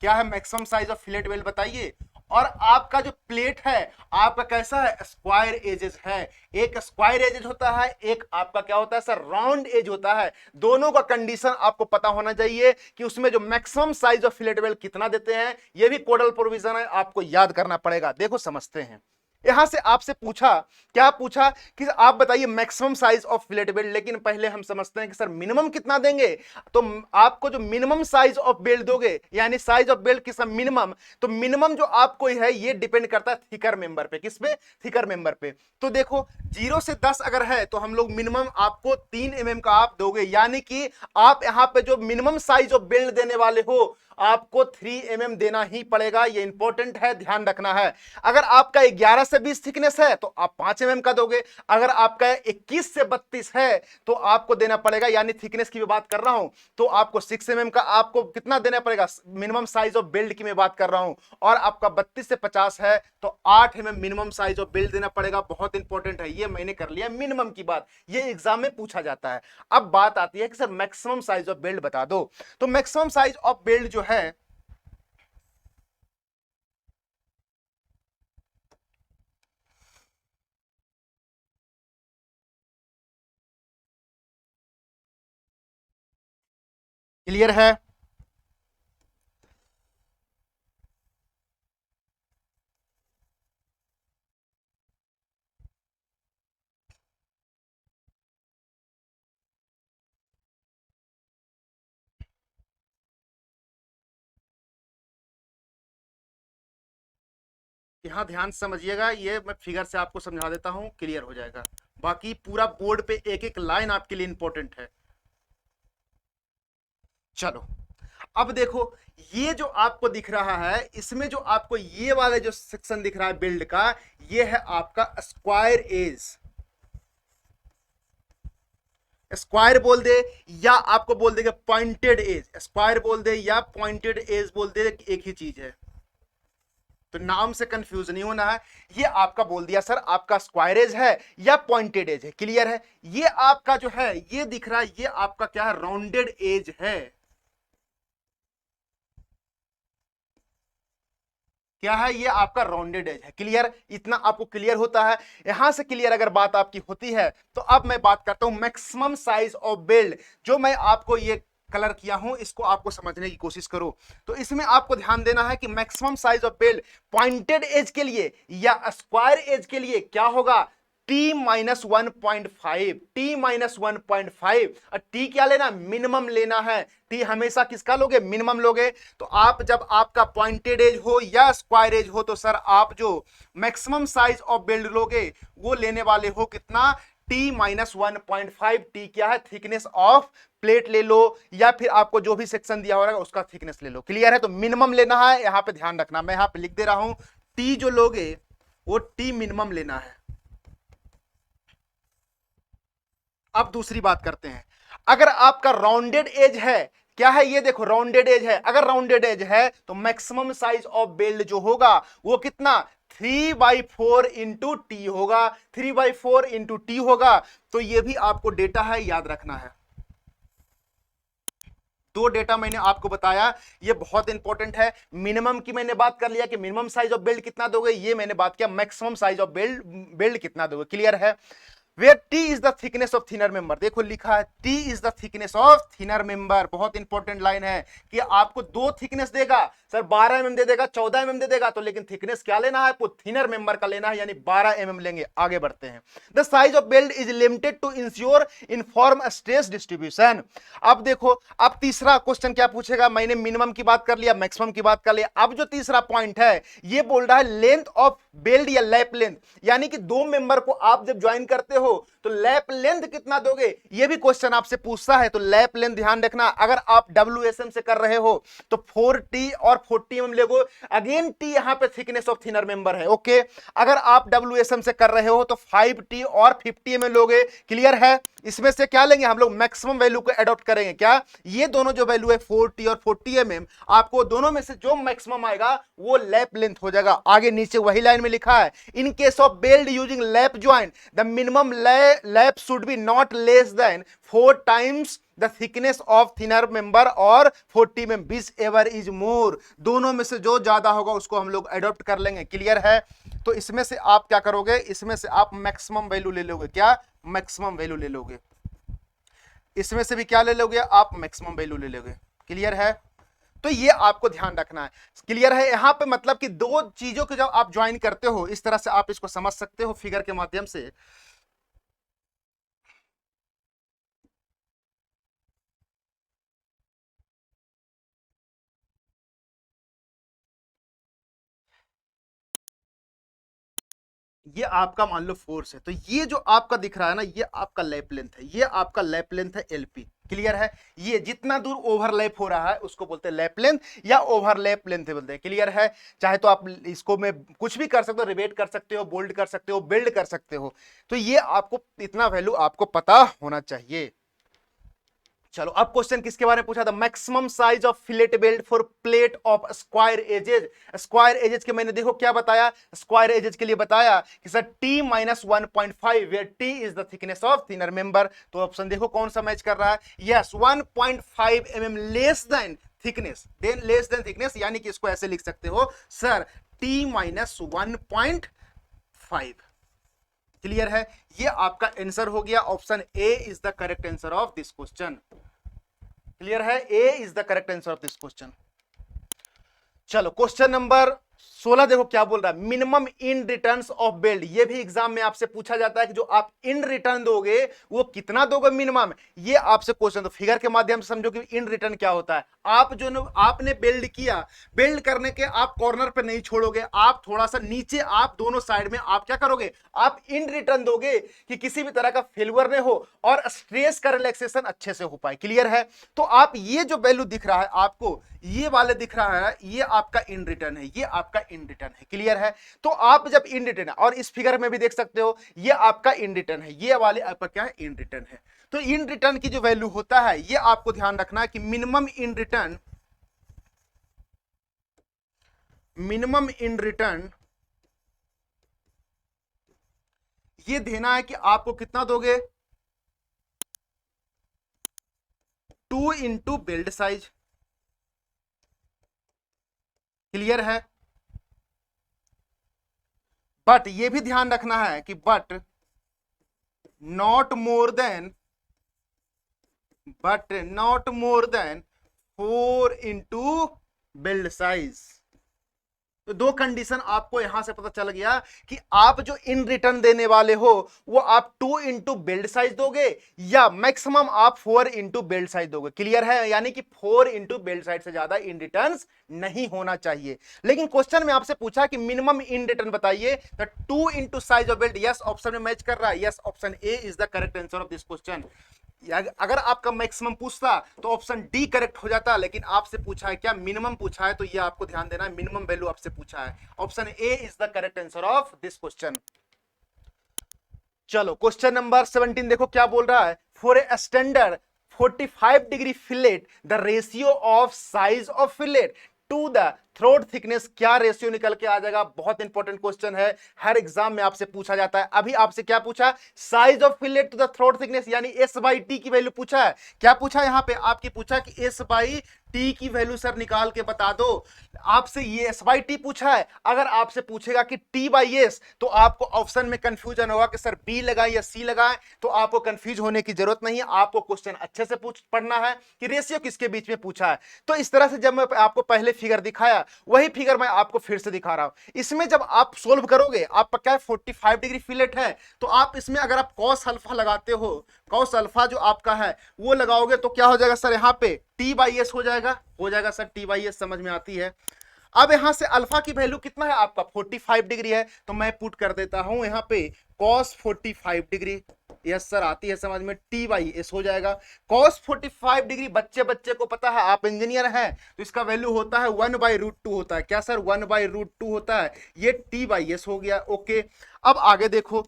क्या है, maximum size of fillet weld बताइए। और आपका जो प्लेट है आपका कैसा है, स्क्वायर एजेस है। एक स्क्वायर एजेस होता है, एक आपका क्या होता है सर, राउंड एज होता है। दोनों का कंडीशन आपको पता होना चाहिए कि उसमें जो maximum size of fillet build कितना देते हैं, यह भी कोडल प्रोविजन है, आपको याद करना पड़ेगा। देखो समझते हैं, यहां से आपसे पूछा, क्या पूछा कि आप बताइए maximum size of fillet belt, लेकिन पहले हम समझते हैं कि सर मिनिमम कितना देंगे। तो आपको जो मिनिमम साइज ऑफ बेल्ट दोगे, यानी साइज ऑफ बेल्ट किस मिनिमम, तो मिनिमम जो आपको है ये डिपेंड करता है थिकर मेंबर पे। किस पे? थिकर मेंबर पे। तो देखो 0 से 10 अगर है तो हम लोग मिनिमम आपको 3 mm का आप दोगे, यानी कि आप यहां पे जो मिनिमम साइज ऑफ बेल्ट देने वाले हो आपको 3 mm देना ही पड़ेगा, ये इंपॉर्टेंट है, ध्यान रखना है। अगर आपका 11 से 20 थिकनेस है तो आप 5 mm का दोगे, अगर आपका 21 से 32 है तो आपको देना पड़ेगा, यानी थिकनेस की मैं बात कर रहा हूं, तो आपको 6 mm का आपको कितना देना पड़ेगा, मिनिमम साइज ऑफ बेल्ट की मैं बात कर रहा हूं। और आपका 32 से 50 है तो 8 mm minimum size of belt देना पड़ेगा। बहुत इंपॉर्टेंट है, ये मैंने कर लिया मिनिमम की बात, ये एग्जाम में पूछा जाता है। अब बात आती है कि sir maximum size of belt बता दो। तो मैक्सिमम साइज ऑफ बेल्ट जो है, क्लियर है? यहां ध्यान से समझिएगा, ये मैं फिगर से आपको समझा देता हूं, क्लियर हो जाएगा। बाकी पूरा बोर्ड पे एक एक लाइन आपके लिए इंपॉर्टेंट है। चलो अब देखो, ये जो आपको दिख रहा है, इसमें जो आपको ये वाला जो सेक्शन दिख रहा है बिल्ड का, ये है आपका स्क्वायर एज। स्क्वायर बोल दे या आपको बोल देगा पॉइंटेड एज, स्क्वायर बोल दे या पॉइंटेड एज बोल दे, एक ही चीज है, तो नाम से कंफ्यूज नहीं होना है। ये आपका बोल दिया सर आपका स्क्वायर एज है या पॉइंटेड एज है, क्लियर है? ये आपका जो है ये दिख रहा है, ये आपका क्या है, राउंडेड एज है। क्या है? ये आपका राउंडेड एज है। क्लियर? इतना आपको क्लियर होता है? यहां से क्लियर अगर बात आपकी होती है तो अब मैं बात करता हूं मैक्सिमम साइज ऑफ बेल्ट। जो मैं आपको ये कलर किया हूं इसको आपको समझने की कोशिश करो। तो इसमें आपको ध्यान देना है कि maximum size of weld pointed edge के लिए या स्क्वायर एज के लिए क्या होगा, T-1.5, T-1.5। और टी क्या लेना, मिनिमम लेना है। टी हमेशा किसका लोगे, मिनिमम लोगे। तो आप जब आपका पॉइंटेड एज हो या स्क्वायर एज हो तो सर आप जो मैक्सिमम साइज ऑफ बेल्ट लोगे वो लेने वाले हो कितना, T-1.5। टी क्या है, थिकनेस ऑफ प्लेट ले लो या फिर आपको जो भी सेक्शन दिया होगा उसका थिकनेस ले लो। क्लियर है? तो मिनिमम लेना है, यहां पे ध्यान रखना, मैं यहां पे लिख दे रहा हूं, टी जो लोगे वो टी मिनिमम लेना है। अब दूसरी बात करते हैं, अगर आपका राउंडेड एज है, क्या है ये देखो राउंडेड एज है, अगर राउंडेड एज है तो मैक्सिमम साइज ऑफ बेल्ट जो होगा वो कितना, 3/4 इंटू टी होगा, 3/4 इंटू टी होगा। तो ये भी आपको डेटा है, याद रखना है। दो डेटा मैंने आपको बताया, ये बहुत इंपॉर्टेंट है। मिनिमम की मैंने बात कर लिया कि मिनिमम साइज ऑफ बेल्ट कितना दोगे, ये मैंने बात किया मैक्सिमम साइज ऑफ बेल्ट कितना दोगे। क्लियर है? Where T is the thickness of thinner member, देखो लिखा है T is the thickness of thinner member, बहुत इंपॉर्टेंट लाइन है कि आपको दो थिकनेस देगा, सर 12 mm दे देगा, 14 mm दे देगा, तो लेकिन थिकनेस क्या लेना है आपको, थिनर मेंबर का लेना है, यानी 12 mm लेंगे। आगे बढ़ते हैं, the size of weld is limited to ensure uniform stress distribution. अब देखो, अब तीसरा क्वेश्चन क्या पूछेगा, मैंने मिनिमम की बात कर लिया, मैक्सिमम की बात कर लिया, अब जो तीसरा पॉइंट है ये बोल रहा है लेंथ ऑफ बेल्ट या लैप लेंथ, यानी कि दो मेंबर को आप जब ज्वाइन करते हो तो लैप लेंथ कितना दोगे, ये भी क्वेश्चन आपसे पूछता है। तो लैप लेंथ ध्यान रखना, अगर आप WSM से कर रहे हो तो 4T और 40 mm लेगो, अगेन T यहां पे थिकनेस ऑफ थिनर मेंबर है, ओके। अगर आप WSM से कर रहे हो तो 5T और 50 mm लोगे, क्लियर है। इसमें से क्या लेंगे हम लोग, मैक्सिमम वैल्यू को एडॉप्ट करेंगे, क्या ये दोनों जो वैल्यू है 4T और 40 mm, आपको दोनों में से जो मैक्सिमम आएगा वो लैप लेंथ हो जाएगा। आगे नीचे वही लाइन में लिखा है, in case of belt using lap joint the minimum lap should be not less than 4 times the thickness of thinner member और 40 में बीस एवर इज मोर, दोनों में से जो ज्यादा होगा उसको हम लोग एडॉप्ट कर लेंगे, क्लियर है। तो इसमें से आप क्या करोगे, इसमें से आप मैक्सिमम वैल्यू ले लोगे, क्या मैक्सिमम वैल्यू ले लोगे, इसमें से भी क्या ले लोगे आप, मैक्सिमम वैल्यू ले लोगे, क्लियर है। तो ये आपको ध्यान रखना है, क्लियर है। यहां पे मतलब कि दो चीजों को जब आप ज्वाइन करते हो इस तरह से आप इसको समझ सकते हो फिगर के माध्यम से। ये आपका मान लो फोर्स है, तो ये जो आपका दिख रहा है ना, ये आपका लैप लेंथ है, ये आपका लैप लेंथ है LP, क्लियर है। ये जितना दूर ओवरलैप हो रहा है उसको बोलते हैं लैप लेंथ या ओवरलैप लेंथ बोलते हैं, क्लियर है। चाहे तो आप इसको में कुछ भी कर सकते हो, रिवेट कर सकते हो, बोल्ड कर सकते हो, बिल्ड कर सकते हो। तो ये आपको इतना वैल्यू आपको पता होना चाहिए। चलो अब क्वेश्चन किसके बारे में पूछा था, maximum size of fillet belt for plate of square edges. Square edges के मैंने देखो क्या बताया, स्क्वायर एजेज के लिए बताया कि sir T-1.5 where T is the thickness of thinner member. तो ऑप्शन देखो कौन सा मैच कर रहा है, yes 1.5 mm less than thickness, then less than thickness, यानी कि इसको ऐसे लिख सकते हो सर T-1.5, क्लियर है। ये आपका आंसर हो गया, option A is the correct answer of this question, clear है, A is the correct answer of this question. चलो क्वेश्चन नंबर 16 देखो क्या बोल रहा है, minimum in return of weld. ये भी एग्जाम में आपसे पूछा जाता है कि जो आप इन रिटर्न दोगे वो कितना दोगे मिनिमम, ये आपसे क्वेश्चन। तो फिगर के माध्यम से समझो कि इन रिटर्न क्या होता है। आप जो आपने बिल्ड किया, बिल्ड करने के आप कॉर्नर पे नहीं छोड़ोगे, आप थोड़ा सा नीचे, आप दोनों साइड में आप क्या करोगे, आप इन रिटर्न दोगे कि किसी भी तरह का फेल्यूर नहीं हो और स्ट्रेस का रिलैक्सेशन अच्छे से हो पाए, क्लियर है। तो आप ये जो वैल्यू दिख रहा है आपको, ये वाले दिख रहा है, ये आपका इन रिटर्न है, ये आपका इन रिटर्न है, क्लियर है। तो आप जब इन रिटर्न है, और इस फिगर में भी देख सकते हो ये आपका इन रिटर्न है, ये वाले आपका क्या है, इन रिटर्न है। तो इन रिटर्न की जो वैल्यू होता है ये आपको ध्यान रखना है कि minimum in return, minimum in return ये देना है कि आपको कितना दोगे, 2 इंटू बिल्ड साइज, क्लियर है। बट ये भी ध्यान रखना है कि but not more than, but not more than 4 into build size. तो दो कंडीशन आपको यहां से पता चल गया कि आप जो इन रिटर्न देने वाले हो वो आप 2 इंटू बिल्ड साइज दोगे या मैक्सिमम आप 4 इंटू बिल्ड साइज दोगे, क्लियर है। यानी कि 4 इंटू बिल्ड साइज से ज्यादा इन रिटर्न नहीं होना चाहिए। लेकिन क्वेश्चन में आपसे पूछा कि मिनिमम इन रिटर्न बताइए, तो 2 into size of build, yes option में मैच कर रहा है, yes option A is the correct answer of this question. अगर आपका मैक्सिमम पूछता तो ऑप्शन डी करेक्ट हो जाता, लेकिन आपसे पूछा है क्या, मिनिमम पूछा है, तो ये आपको ध्यान देना है, मिनिमम वैल्यू आपसे पूछा है। Option A is the correct answer of this question. चलो क्वेश्चन नंबर 17 देखो क्या बोल रहा है, for a standard 45 degree fillet the ratio of size of fillet to the throat thickness, क्या रेशियो निकल के आ जाएगा। बहुत इंपॉर्टेंट क्वेश्चन है, हर एग्जाम में आपसे पूछा जाता है। अभी आपसे क्या पूछा, size of fillet to the throat thickness, यानी S/T की वैल्यू पूछा है। क्या पूछा यहां पे, आपकी पूछा कि S/T टी की वैल्यू सर निकाल के बता दो। आपसे ये एस बाई टी पूछा है, अगर आपसे पूछेगा कि टी बाई एस, तो आपको ऑप्शन में कंफ्यूजन होगा कि सर बी लगाए या सी लगाए, तो आपको कंफ्यूज होने की जरूरत नहीं है। आपको क्वेश्चन अच्छे से पढ़ना है कि रेशियो किसके बीच में पूछा है। तो इस तरह से जब मैं आपको पहले फिगर दिखाया, वही फिगर मैं आपको फिर से दिखा रहा हूं। इसमें जब आप सोल्व करोगे, आपका क्या 45 डिग्री फिलेट है, तो आप इसमें अगर आप कॉस अल्फा लगाते हो, कॉस अल्फा जो आपका है वो लगाओगे, तो क्या हो जाएगा सर, यहां पे टी बाई एस हो जाएगा सर, टी बाई एस समझ में आती है। अब यहां से अल्फा की वैल्यू कितना है आपका, 45 डिग्री है, तो मैं पुट कर देता हूं यहां पे cos 45 डिग्री। यस सर, आती है समझ में, टी बाई एस हो जाएगा। cos 45 डिग्री बच्चे बच्चे को पता है, आप इंजीनियर हैं, तो इसका वैल्यू होता है 1/√2 होता है। क्या सर, 1/√2 होता है। ये टी बाई एस हो गया। ओके, अब आगे देखो,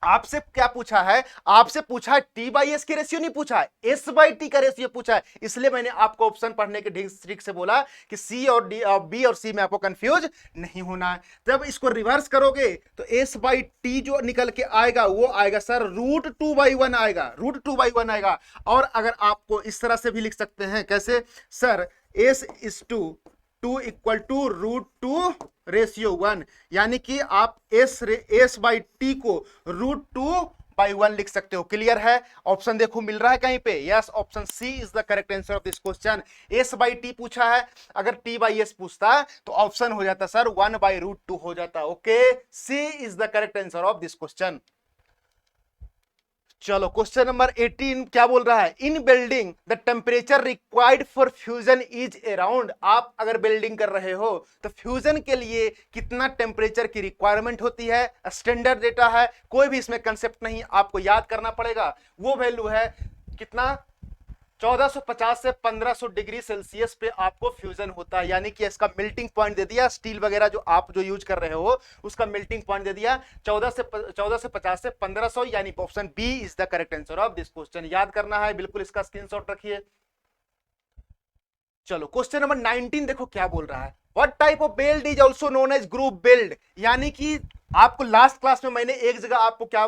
आपसे क्या पूछा है, आपसे पूछा है टी बाई एस की रेशियो नहीं पूछा है, एस बाई टी का रेशियो पूछा है। इसलिए मैंने आपको ऑप्शन पढ़ने के ठीक से बोला कि सी और डी, बी और सी में आपको कंफ्यूज नहीं होना है। जब इसको रिवर्स करोगे तो एस बाई टी जो निकल के आएगा वो आएगा सर √2/1 आएगा, √2/1 आएगा। और अगर आपको इस तरह से भी लिख सकते हैं, कैसे sir, S is to equal to √2/1, यानी कि आप एस बाई टी को √2/1 लिख सकते हो। क्लियर है। ऑप्शन देखो मिल रहा है कहीं पे, yes, option C is the correct answer of this question. S by T पूछा है, अगर टी बाई एस पूछता तो ऑप्शन हो जाता सर 1/√2 हो जाता। Okay, C is the correct answer of this question. चलो क्वेश्चन नंबर 18 क्या बोल रहा है, in welding the temperature required for fusion is around. आप अगर बिल्डिंग कर रहे हो तो फ्यूजन के लिए कितना टेम्परेचर की रिक्वायरमेंट होती है, स्टैंडर्ड डेटा है, कोई भी इसमें कंसेप्ट नहीं, आपको याद करना पड़ेगा। वो वैल्यू है कितना, 1450 से 1500 डिग्री सेल्सियस पे आपको फ्यूजन होता है। यानी कि इसका मेल्टिंग पॉइंट दे दिया, स्टील वगैरह जो आप जो यूज कर रहे हो उसका मेल्टिंग पॉइंट दे दिया 1450 से 1500, यानी option B is the correct answer of this question. याद करना है, बिल्कुल इसका स्क्रीनशॉट रखिए। चलो क्वेश्चन नंबर 19 देखो क्या बोल रहा है, what type of weld is also known age group belt. यानी कि आपको लास्ट क्लास में मैंने एक जगह आपको क्या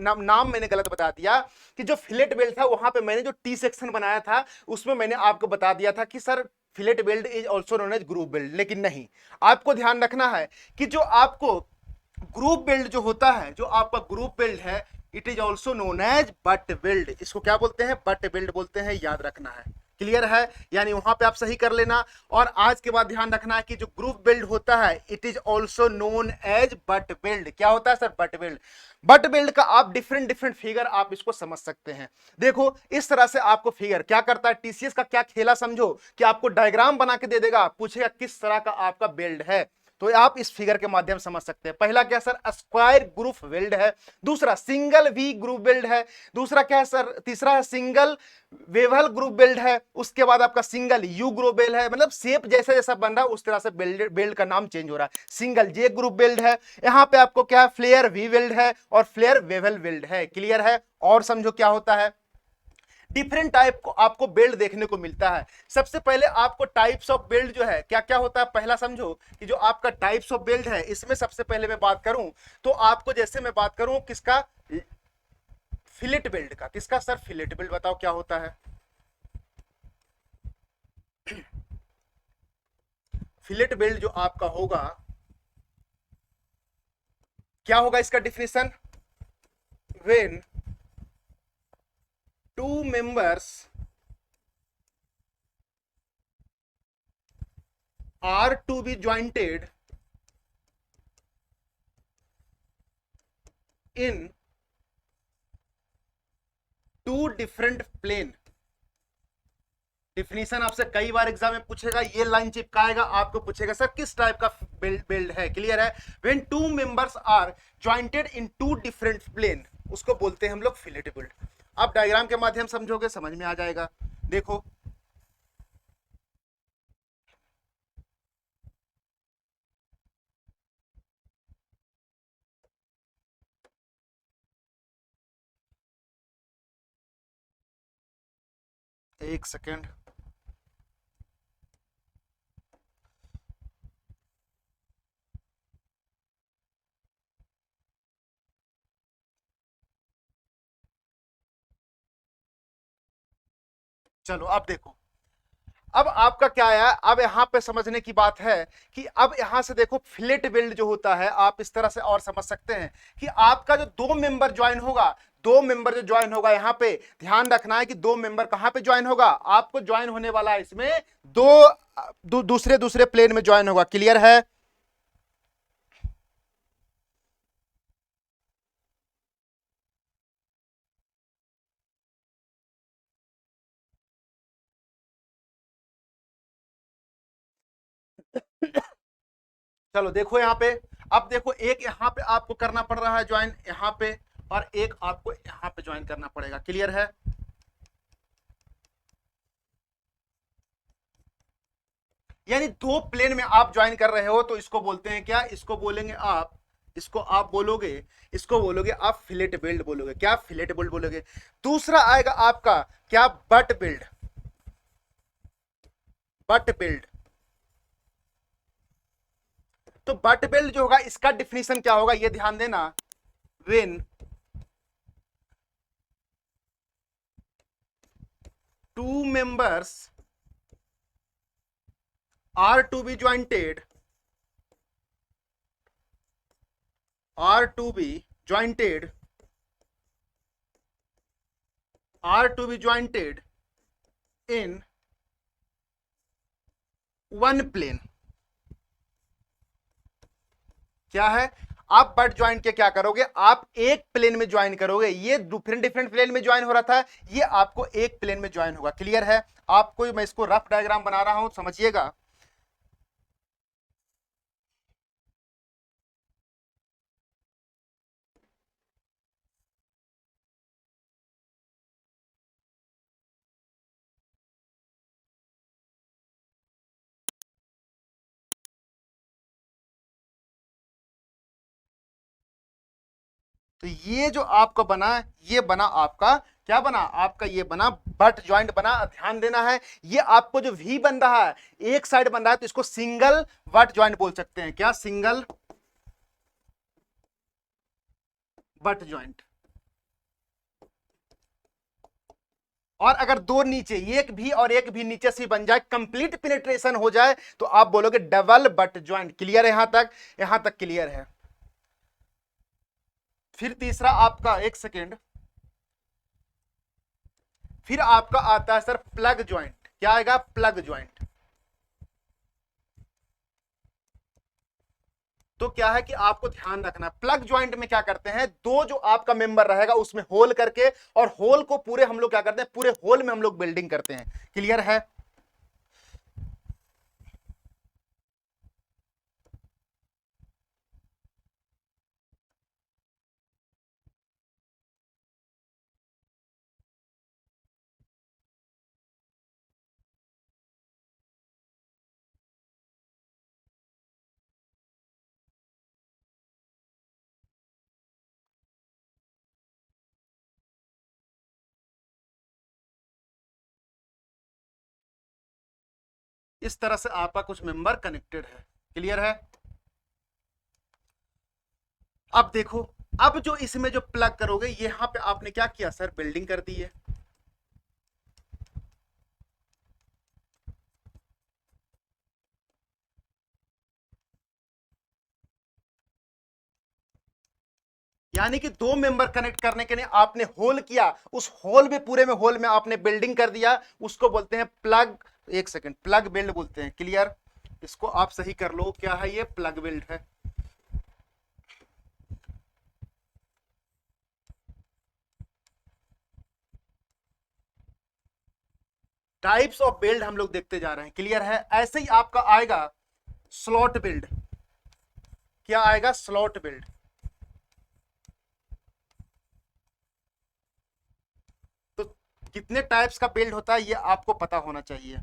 नाम मैंने गलत बता दिया, कि जो फिलेट बेल्ट था वहां पे मैंने जो टी सेक्शन बनाया था उसमें मैंने आपको बता दिया था कि sir fillet belt is also known age group belt, लेकिन नहीं। आपको ध्यान रखना है कि जो आपको ग्रुप बेल्ट जो होता है, जो आपका ग्रुप बेल्ट है, it is also known as butt weld. इसको क्या बोलते हैं, बट बेल्ट बोलते हैं, याद रखना है। क्लियर है, यानी वहां पे आप सही कर लेना। और आज के बाद ध्यान रखना है कि जो ग्रुप बिल्ड होता है it is also known as butt weld. क्या होता है sir, butt weld. Butt weld का आप डिफरेंट डिफरेंट फिगर आप इसको समझ सकते हैं। देखो इस तरह से आपको फिगर क्या करता है, टीसीएस का क्या खेला समझो, कि आपको डायग्राम बना के दे देगा, पूछेगा किस तरह का आपका बिल्ड है, तो आप इस फिगर के माध्यम से समझ सकते हैं। पहला क्या सर, स्क्वायर ग्रुप बिल्ड है। दूसरा सिंगल वी ग्रुप बिल्ड है। दूसरा क्या है सर, तीसरा है सिंगल वेवल ग्रुप बिल्ड है। उसके बाद आपका सिंगल यू ग्रुप बिल्ड है, मतलब शेप जैसा जैसा बन रहा है उस तरह से बिल्ड बिल्ड का नाम चेंज हो रहा है। सिंगल जे ग्रुप बिल्ड है। यहां पे आपको क्या है, फ्लेयर वी बिल्ड है और फ्लेयर वेवल बिल्ड है। क्लियर है, और समझो क्या होता है, डिफरेंट टाइप को आपको बिल्ड देखने को मिलता है। सबसे पहले आपको टाइप्स ऑफ बिल्ड जो है क्या क्या होता है, पहला समझो कि जो आपका टाइप्स ऑफ बिल्ड है, इसमें सबसे पहले मैं बात करूं तो आपको, जैसे मैं बात करूं किसका, फिलेट बिल्ड का। किसका सर, फिलेट बिल्ड। बताओ क्या होता है फिलेट बिल्ड जो आपका होगा, क्या होगा इसका definition, when two members are to be jointed in two different plane. Definition आपसे कई बार एग्जाम में पूछेगा, ये लाइन चिपकाएगा, आपको पूछेगा सर किस टाइप का बिल्ड है। क्लियर है, when two members are jointed in two different plane, उसको बोलते हैं हम लोग फिलेट बिल्ड। आप डायग्राम के माध्यम समझोगे समझ में आ जाएगा। देखो एक सेकेंड, चलो आप देखो, अब आपका क्या है, अब यहां पे समझने की बात है कि अब यहां से देखो फिलेट वेल्ड जो होता है, आप इस तरह से और समझ सकते हैं कि आपका जो दो मेंबर ज्वाइन होगा, दो मेंबर जो ज्वाइन होगा यहां पे ध्यान रखना है कि दो मेंबर कहां पे ज्वाइन होगा, आपको ज्वाइन होने वाला है इसमें दूसरे दूसरे प्लेन में ज्वाइन होगा। क्लियर है? चलो देखो यहां पे, अब देखो एक यहां पे आपको करना पड़ रहा है ज्वाइन यहां पे, और एक आपको यहां पे ज्वाइन करना पड़ेगा। क्लियर है? यानी दो प्लेन में आप ज्वाइन कर रहे हो तो इसको बोलते हैं क्या, इसको बोलेंगे आप, इसको आप बोलोगे, इसको बोलोगे आप फिलेट बिल्ड बोलोगे। क्या? फिलेट बिल्ड बोलोगे। दूसरा आएगा आपका क्या, बट बिल्ड। बट बिल्ड, तो बट बिल्ड जो होगा इसका डिफिनीशन क्या होगा ये ध्यान देना। When two members are to be jointed, are to be jointed, are to be jointed in one plane. क्या है? आप बट ज्वाइन के क्या करोगे, आप एक प्लेन में ज्वाइन करोगे, ये डिफरेंट डिफरेंट प्लेन में ज्वाइन हो रहा था, ये आपको एक प्लेन में ज्वाइन होगा। क्लियर है? आपको मैं इसको रफ डायग्राम बना रहा हूं, समझिएगा। तो ये जो आपका बना, ये बना आपका क्या बना, आपका ये बना बट ज्वाइंट बना। ध्यान देना है, ये आपको जो वी बन रहा है, एक साइड बन रहा है, तो इसको सिंगल बट ज्वाइंट बोल सकते हैं। क्या? Single but joint. और अगर दो नीचे, एक भी और एक भी नीचे से बन जाए, कंप्लीट पेनिट्रेशन हो जाए, तो आप बोलोगे डबल बट ज्वाइंट। क्लियर है यहां तक? यहां तक क्लियर है? फिर तीसरा आपका, एक सेकेंड, फिर आपका आता है सर प्लग ज्वाइंट। क्या आएगा? Plug joint. तो क्या है कि आपको ध्यान रखना, प्लग ज्वाइंट में क्या करते हैं, दो जो आपका मेंबर रहेगा उसमें होल करके, और होल को पूरे हम लोग क्या करते हैं, पूरे होल में हम लोग बिल्डिंग करते हैं। क्लियर है? इस तरह से आपका कुछ मेंबर कनेक्टेड है। क्लियर है? अब देखो, अब जो इसमें जो प्लग करोगे, यहां पे आपने क्या किया सर, बिल्डिंग कर दी है। यानी कि दो मेंबर कनेक्ट करने के लिए आपने होल किया, उस होल में, पूरे में होल में आपने बिल्डिंग कर दिया, उसको बोलते हैं प्लग, एक सेकंड, प्लग बिल्ड बोलते हैं। क्लियर? इसको आप सही कर लो, क्या है ये, प्लग बिल्ड है। टाइप्स ऑफ बिल्ड हम लोग देखते जा रहे हैं। क्लियर है? ऐसे ही आपका आएगा स्लॉट बिल्ड। क्या आएगा? Slot build. तो कितने टाइप्स का बिल्ड होता है ये आपको पता होना चाहिए।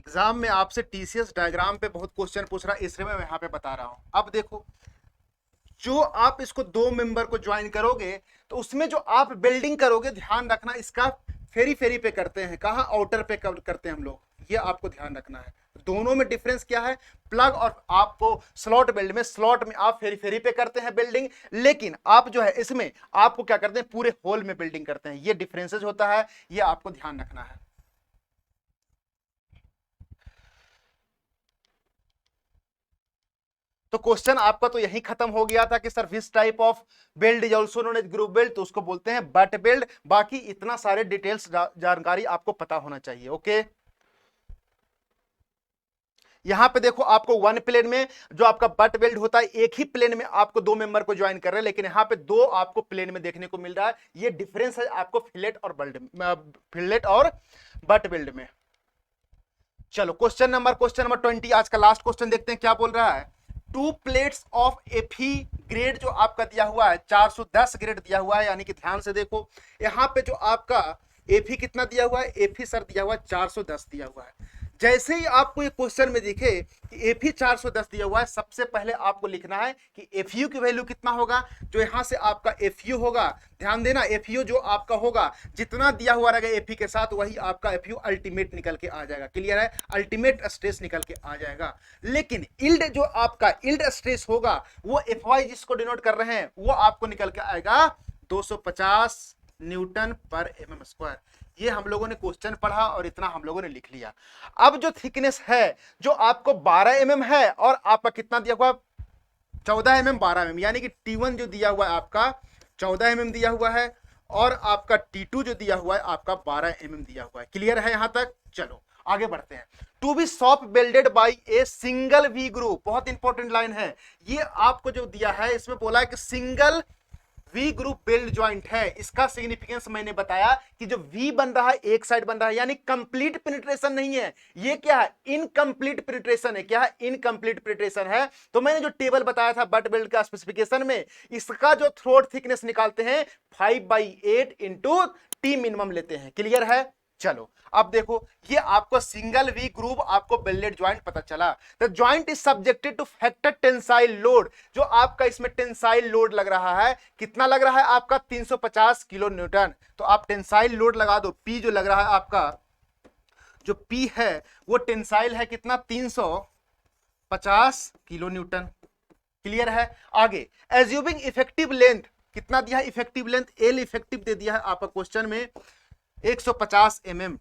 एग्जाम में आपसे टीसीएस डायग्राम पे बहुत क्वेश्चन पूछ रहा है, इसलिए मैं यहाँ पे बता रहा हूँ। अब देखो, जो आप इसको दो मेंबर को ज्वाइन करोगे तो उसमें जो आप बिल्डिंग करोगे, ध्यान रखना इसका फेरी फेरी पे करते हैं, कहाँ आउटर पे करते हैं हम लोग, ये आपको ध्यान रखना है। दोनों में डिफरेंस क्या है, प्लग और आपको स्लॉट बिल्ड में, स्लॉट में आप फेरी फेरी पे करते हैं बिल्डिंग, लेकिन आप जो है इसमें आपको क्या करते हैं, पूरे होल में बिल्डिंग करते हैं। ये डिफरेंसेस होता है, ये आपको ध्यान रखना है। तो क्वेश्चन आपका तो यही खत्म हो गया था कि sir which type of build is also known age group build, तो उसको बोलते हैं बट बिल्ड। बाकी इतना सारे डिटेल्स जानकारी आपको पता होना चाहिए। ओके, यहां पे देखो आपको वन प्लेन में जो आपका बट बिल्ड होता है, एक ही प्लेन में आपको दो मेंबर को ज्वाइन कर रहे हैं, लेकिन यहां पे दो आपको प्लेन में देखने को मिल रहा है। ये डिफरेंस है आपको फिलेट और बट बिल्ड में। चलो क्वेश्चन नंबर 20, आज का लास्ट क्वेश्चन देखते हैं क्या बोल रहा है। टू प्लेट्स ऑफ एफी ग्रेड जो आपका दिया हुआ है, 410 ग्रेड दिया हुआ है, यानी कि ध्यान से देखो यहां पे जो आपका एफी कितना दिया हुआ है, एफी सर दिया हुआ है 410 दिया हुआ है। जैसे ही आपको ये क्वेश्चन में दिखे कि एफई 410 दिया हुआ है, सबसे पहले आपको लिखना है कि एफयू की वैल्यू कितना होगा। जो यहां से आपका एफयू होगा, ध्यान देना, एफयू जो आपका होगा जितना दिया हुआ रहेगा एफई के साथ, वही आपका एफयू अल्टीमेट निकल के आ जाएगा। क्लियर है, अल्टीमेट स्ट्रेस निकल के आ जाएगा। लेकिन इल्ड जो आपका इल्ड स्ट्रेस होगा, वो एफ वाई जिसको डिनोट कर रहे हैं, वो आपको निकल के आएगा 250 न्यूटन पर एमएम स्क्वायर। ये हम लोगों ने क्वेश्चन पढ़ा और इतना हम लोगों ने लिख लिया। अब जो थिकनेस है जो आपको 12 mm है, और आपका कितना दिया हुआ 14 mm 12 mm, यानी कि T1 जो दिया हुआ है आपका 14 mm दिया हुआ है, और आपका T2 जो दिया हुआ है आपका 12 mm दिया हुआ है। क्लियर है यहां तक? चलो आगे बढ़ते हैं। To be soft welded by a single V groove, बहुत इंपॉर्टेंट लाइन है ये। आपको जो दिया है इसमें बोला है कि single V groove weld joint है। इसका सिग्निफिकेंस मैंने बताया कि जो वी बन रहा है एक साइड बन रहा है, यानी कंप्लीट पेनिट्रेशन नहीं है। ये क्या है, इनकंप्लीट पेनिट्रेशन है। क्या है, इनकंप्लीट पेनिट्रेशन है। तो मैंने जो टेबल बताया था बट बिल्ड का स्पेसिफिकेशन में, इसका जो थ्रोट थिकनेस निकालते हैं 5/8 इंटू टी मिनिमम लेते हैं। क्लियर है? चलो अब देखो, ये आपको सिंगल वी ग्रुप आपको बेल्डेड ज्वाइंट पता चला। The joint is subjected two factor tensile load. जो आपका इसमें टेंसाइल लोड लग रहा है, कितना लग रहा है आपका 350 किलो न्यूटन। तो आप टेंसाइल लोड लगा दो, पी जो लग रहा है आपका, जो पी है वो टेंसाइल है कितना, 350 किलो न्यूटन। क्लियर है? आगे एज्यूमिंग इफेक्टिव लेंथ कितना दिया है, इफेक्टिव लेंथ एल इफेक्टिव दे दिया है आपका क्वेश्चन में 150 mm।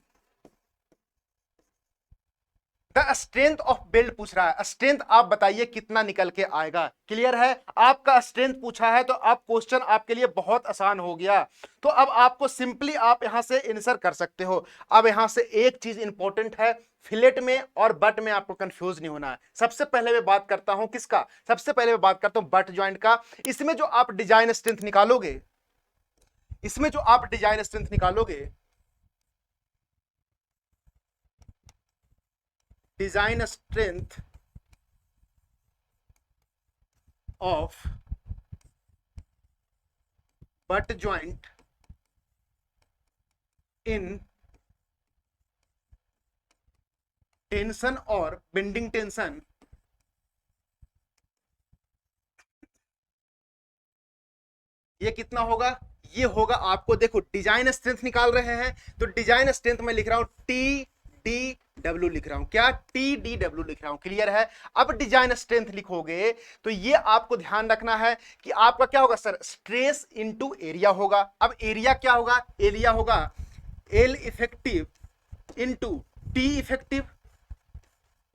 The strength of build पूछ रहा है, स्ट्रेंथ आप बताइए कितना निकल के आएगा। क्लियर है? आपका स्ट्रेंथ पूछा है तो आप क्वेश्चन आपके लिए बहुत आसान हो गया। तो अब आपको सिंपली आप यहां से आंसर कर सकते हो। अब यहां से एक चीज इंपॉर्टेंट है, फिलेट में और बट में आपको कंफ्यूज नहीं होना है। सबसे पहले मैं बात करता हूं किसका, सबसे पहले मैं बात करता हूं बट ज्वाइंट का। इसमें जो आप डिजाइन स्ट्रेंथ निकालोगे, इसमें जो आप डिजाइन स्ट्रेंथ निकालोगे, design strength of butt joint in tension और बेंडिंग टेंशन, ये कितना होगा, ये होगा आपको, देखो डिजाइन स्ट्रेंथ निकाल रहे हैं तो डिजाइन स्ट्रेंथ में लिख रहा हूं टी डी डब्ल्यू लिख रहा हूं, क्या, टी डी डब्ल्यू लिख रहा हूं। क्लियर है? अब डिजाइन स्ट्रेंथ लिखोगे तो ये आपको ध्यान रखना है कि आपका क्या होगा सर, स्ट्रेस इंटू एरिया होगा। अब एरिया क्या होगा, एरिया होगा L effective into T effective.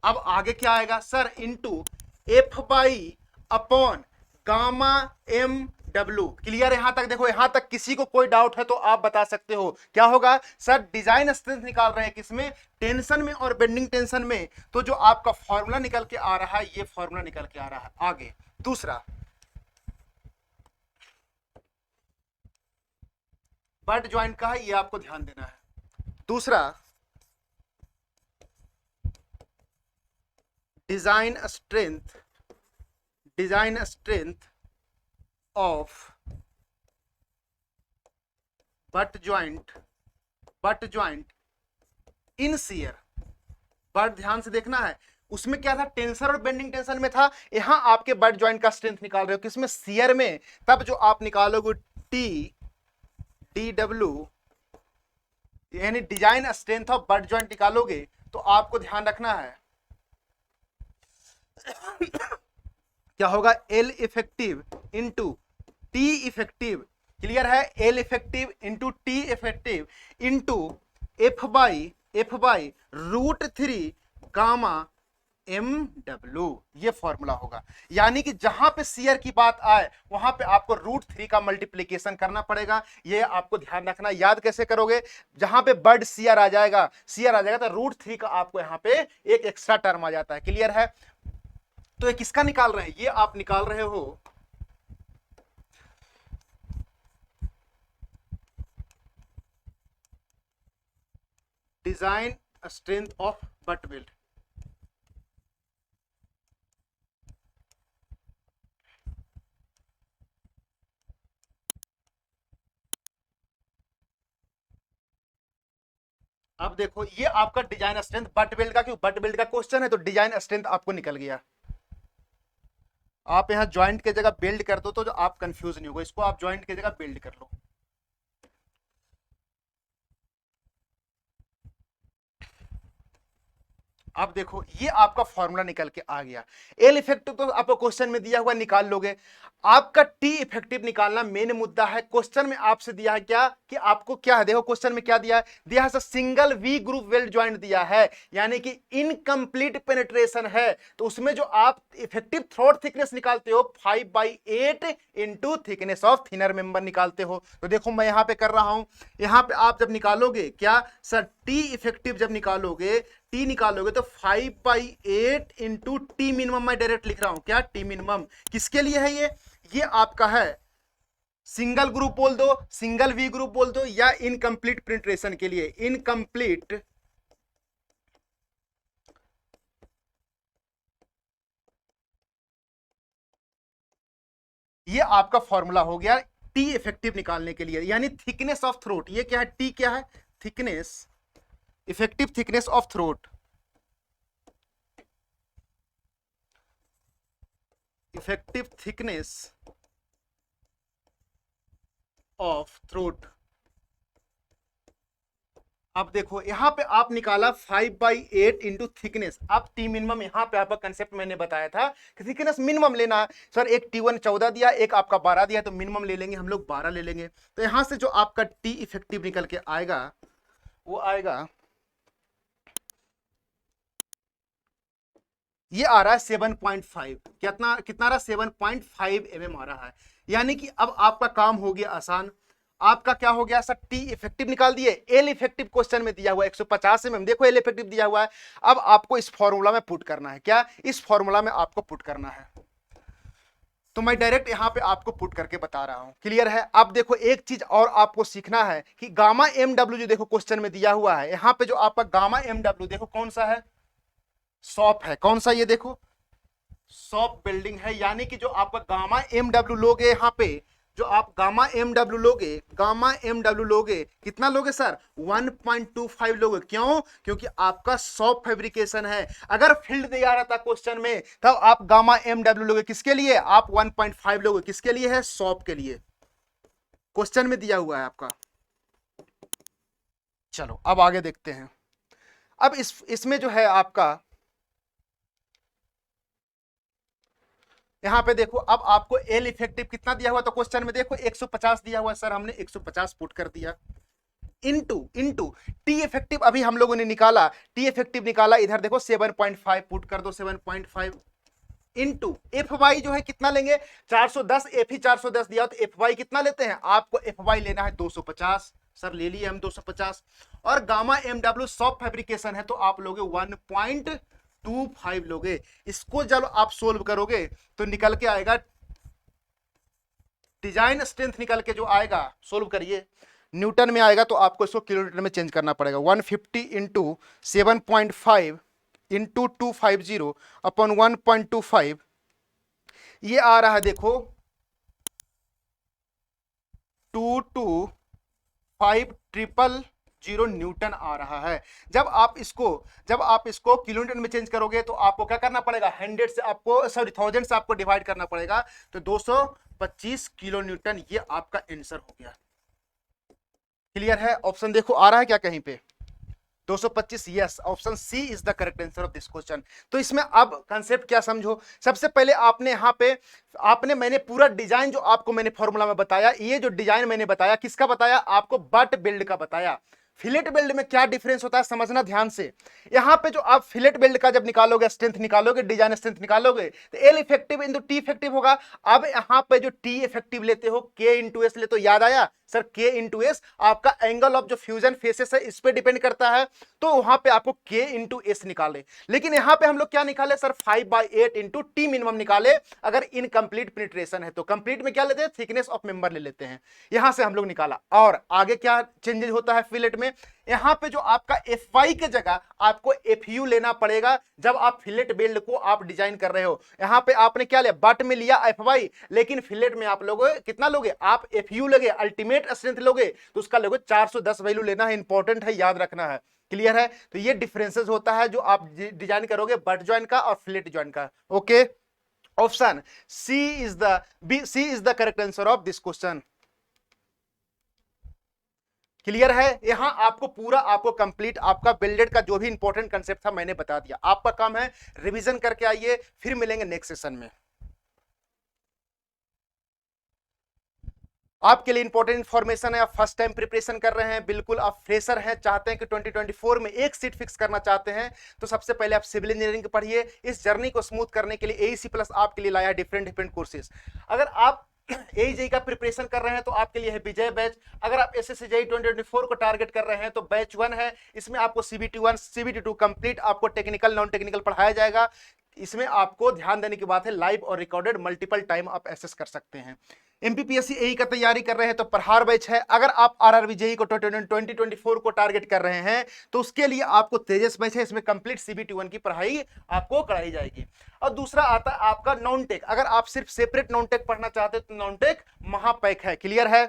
अब आगे क्या आएगा sir, into F by upon gamma M W. Clear? यहां तक देखो, यहां तक किसी को कोई डाउट है तो आप बता सकते हो क्या होगा सर। डिजाइन स्ट्रेंथ निकाल रहे हैं किसमें, टेंशन में और बेंडिंग टेंशन में। तो जो आपका फॉर्मूला निकल के आ रहा है, ये फॉर्मूला निकल के आ रहा है। आगे दूसरा बट ज्वाइंट का है, ये आपको ध्यान देना है। दूसरा design strength of butt joint in shear. But ध्यान से देखना है, उसमें क्या था, टेंसर और बेंडिंग टेंशन में था। यहां आपके बट ज्वाइंट का स्ट्रेंथ निकाल रहे हो किसमें, शियर में। तब जो आप निकालोगे टी डी डब्ल्यू यानी design strength of butt joint निकालोगे, तो आपको ध्यान रखना है क्या होगा, L effective into T effective. Clear है, L effective into T effective into F by √3 gamma M W, ये फॉर्मूला होगा। यानी कि जहां पे शेयर की बात आए वहां पे आपको √3 का मल्टीप्लीकेशन करना पड़ेगा। ये आपको ध्यान रखना। याद कैसे करोगे, जहां पे बड शेयर आ जाएगा तो √3 का आपको यहां पे एक एक्स्ट्रा टर्म आ जाता है। क्लियर है, तो ये किसका निकाल रहे हैं, ये आप निकाल रहे हो design strength of butt weld. अब देखो ये आपका डिजाइन स्ट्रेंथ बट वेल्ड का, क्यों बट वेल्ड का क्वेश्चन है तो डिजाइन स्ट्रेंथ आपको निकल गया। आप यहां ज्वाइंट की जगह बिल्ड कर दो तो जो आप कंफ्यूज नहीं होगा, इसको आप ज्वाइंट की जगह बिल्ड कर लो। अब देखो ये आपका फॉर्मूला निकल के आ गया। एल इफेक्टिव तो आपको क्वेश्चन में दिया हुआ निकाल लोगे। आपका टी इफेक्टिव निकालना मेन मुद्दा है। क्वेश्चन में आपसे दिया है क्या, कि आपको क्या है, देखो क्वेश्चन में क्या दिया है, दिया है single V groove weld joint दिया है, यानी कि इनकम्प्लीट पेनिट्रेशन है। तो उसमें जो आप इफेक्टिव थ्रोट थिकनेस निकालते हो 5/8 into thickness of thinner member निकालते हो। तो देखो मैं यहां पे कर रहा हूं, यहां पे आप जब निकालोगे क्या सर, टी इफेक्टिव जब निकालोगे, टी निकालोगे तो 5/8 इंटू टी मिनिमम मैं डायरेक्ट लिख रहा हूं, क्या टी मिनिमम किसके लिए है, ये आपका है सिंगल ग्रुप बोल दो, सिंगल वी ग्रुप बोल दो, या इनकम्प्लीट पेनिट्रेशन के लिए, इनकम्प्लीट ये आपका फॉर्मूला हो गया टी इफेक्टिव निकालने के लिए, यानी थिकनेस ऑफ थ्रोट। ये क्या है, टी क्या है, thickness, effective thickness of throat, effective thickness of throat. अब देखो यहां पे आप निकाला 5/8 इंटू थिकनेस। अब टी मिनिमम यहां पे आपका कंसेप्ट मैंने बताया था कि थिकनेस मिनिमम लेना है। सर एक T1 14 दिया, एक आपका 12 दिया, तो मिनिमम ले लेंगे हम लोग, 12 ले लेंगे। तो यहां से जो आपका टी इफेक्टिव निकल के आएगा वो आएगा, ये आ रहा है 7.5। कितना कितना रहा, 7.5 mm आ रहा है। यानी कि अब आपका काम हो गया आसान। आपका क्या हो गया सर, टी इफेक्टिव निकाल दिए। एल इफेक्टिव क्वेश्चन में दिया हुआ 150 mm, देखो एल इफेक्टिव दिया हुआ है। अब आपको इस फॉर्मूला में पुट करना है, क्या इस फॉर्मूला में आपको पुट करना है। तो मैं डायरेक्ट यहां पे आपको पुट करके बता रहा हूं। क्लियर है। अब देखो एक चीज और आपको सीखना है कि गामा एम डब्ल्यू जो देखो क्वेश्चन में दिया हुआ है, यहां पे जो आपका गामा एम डब्ल्यू देखो कौन सा है, सॉप है। कौन सा, ये देखो सॉप बिल्डिंग है। यानी कि जो आपका गामा एम डब्ल्यू लोगे, यहां पे जो आप गामा एम डब्ल्यू लोगे, गामा एम डब्ल्यू लोगे कितना लोगे सर, 1.25 लोगे। क्यों, क्योंकि आपका सॉप फैब्रिकेशन है। अगर फील्ड दिया रहता क्वेश्चन में तब आप गामा एम डब्ल्यू लोगे किसके लिए, आप 1.5 लोगे किसके लिए है, सॉप के लिए। क्वेश्चन में दिया हुआ है आपका। चलो अब आगे देखते हैं। अब इसमें जो है आपका, यहां पे देखो अब आपको एल इफेक्टिव कितना दिया हुआ, तो क्वेश्चन में देखो 150 दिया हुआ, सर हमने 150 पुट कर दिया। इनटू इनटू टी इफेक्टिव अभी हम लोगों ने निकाला, टी इफेक्टिव निकाला, इधर देखो 7.5 पुट कर दो, 7.5 इनटू एफ वाई जो है कितना लेंगे, 410। एफ ही 410 दिया तो एफ वाई कितना लेते हैं, आपको एफ वाई लेना है 250। सर ले लिए हम 250। और gamma M W shop fabrication है तो आप लोगे 1.25 लोगे। इसको जब आप सोल्व करोगे तो निकल के आएगा डिजाइन स्ट्रेंथ, निकल के जो आएगा, सोल्व करिए न्यूटन में आएगा तो आपको इसको किलोमीटर में चेंज करना पड़ेगा। 150 इंटू 7.5 इंटू 250 अपॉन 1.25, ये आ रहा है देखो 225 0 न्यूटन आ रहा है। जब आप इसको किलोमीटर में चेंज करोगे तो आपको क्या करना पड़ेगा, 100 से आपको 1000 से आपको डिवाइड करना पड़ेगा, तो 225 किलो न्यूटन ये आपका आंसर हो गया। क्लियर है? ऑप्शन देखो आ रहा है क्या कहीं पे, 225। Yes, option C is the correct answer of this question. तो इसमें अब कंसेप्ट क्या समझो, सबसे पहले मैंने पूरा डिजाइन जो आपको मैंने फॉर्मूला में बताया, ये जो डिजाइन मैंने बताया किसका बताया आपको, बट बिल्ड का बताया। फिलेट बिल्ड में क्या डिफरेंस होता है समझना ध्यान से। यहां पे जो आप फिलेट बिल्ड का जब निकालोगे, स्ट्रेंथ निकालोगे, डिजाइन स्ट्रेंथ निकालोगे, तो L effective into T effective होगा। अब यहां पे जो टी इफेक्टिव लेते हो, के इंटू एस लेते हो, याद आया सर, के इंटू एस आपका एंगल ऑफ जो फ्यूजन फेसेस है इस पे डिपेंड करता है, तो वहां पे आपको के इंटू एस निकाले। लेकिन यहां पे हम लोग क्या निकाले सर, 5/8 इंटू टी मिनिमम निकाले। अगर इनकम्प्लीट पेनिट्रेशन है तो कंप्लीट में क्या लेते हैं, थिकनेस ऑफ मेंबर ले लेते हैं, यहां से हम लोग निकाला। और आगे क्या चेंजेस होता है फिलेट में, यहां पे जो आपका Fy के जगह आपको Fu लेना पड़ेगा जब आप फिलेट बिल्ड को आप डिजाइन कर रहे हो। यहां पे आपने क्या लिया, बट में लिया Fy, लेकिन फिलेट में आप लोग कितना लोगे, आप Fu लोगे, अल्टीमेट स्ट्रेंथ लोगे, तो उसका लोगे 410 वैल्यू लेना है, इंपॉर्टेंट है, याद रखना है। क्लियर है? तो ये डिफरेंसेस होता है जो आप डिजाइन करोगे बट ज्वाइन का और फिलेट ज्वाइन का। Okay, option C is the correct answer of this question. Clear है? यहां आपको कंप्लीट आपका बिल्डेड का जो भी इंपॉर्टेंट कंसेप्ट था मैंने बता दिया। आपका काम है रिवीजन करके आइए, फिर मिलेंगे नेक्स्ट सेशन में। आपके लिए इंपॉर्टेंट इंफॉर्मेशन है, आप फर्स्ट टाइम प्रिपरेशन कर रहे हैं, बिल्कुल आप फ्रेशर हैं, चाहते हैं कि 2024 में एक सीट फिक्स करना चाहते हैं, तो सबसे पहले आप सिविल इंजीनियरिंग पढ़िए। इस जर्नी को स्मूथ करने के लिए AEC प्लस आपके लिए लाया डिफरेंट कोर्सेज। अगर आप AEJ का प्रिपरेशन कर रहे हैं तो आपके लिए है विजय बैच। अगर आप SSC JEE 2024 को टारगेट कर रहे हैं तो बैच 1 है, इसमें आपको CBT 1 CBT 2 कंप्लीट आपको टेक्निकल नॉन टेक्निकल पढ़ाया जाएगा। इसमें आपको ध्यान देने की बात है, लाइव और रिकॉर्डेड मल्टीपल टाइम आप एसेस कर सकते हैं। MPPSC AE का तैयारी कर रहे हैं तो प्रहार बैच है। अगर आप RRB JEE को 2024 को टारगेट कर रहे हैं तो उसके लिए आपको तेजस बैच है, इसमें कंप्लीट CBT 1 की पढ़ाई आपको कराई जाएगी। और दूसरा आता है आपका नॉन टेक, अगर आप सिर्फ सेपरेट नॉन टेक पढ़ना चाहते हैं तो नॉन टेक महापैक है। क्लियर है?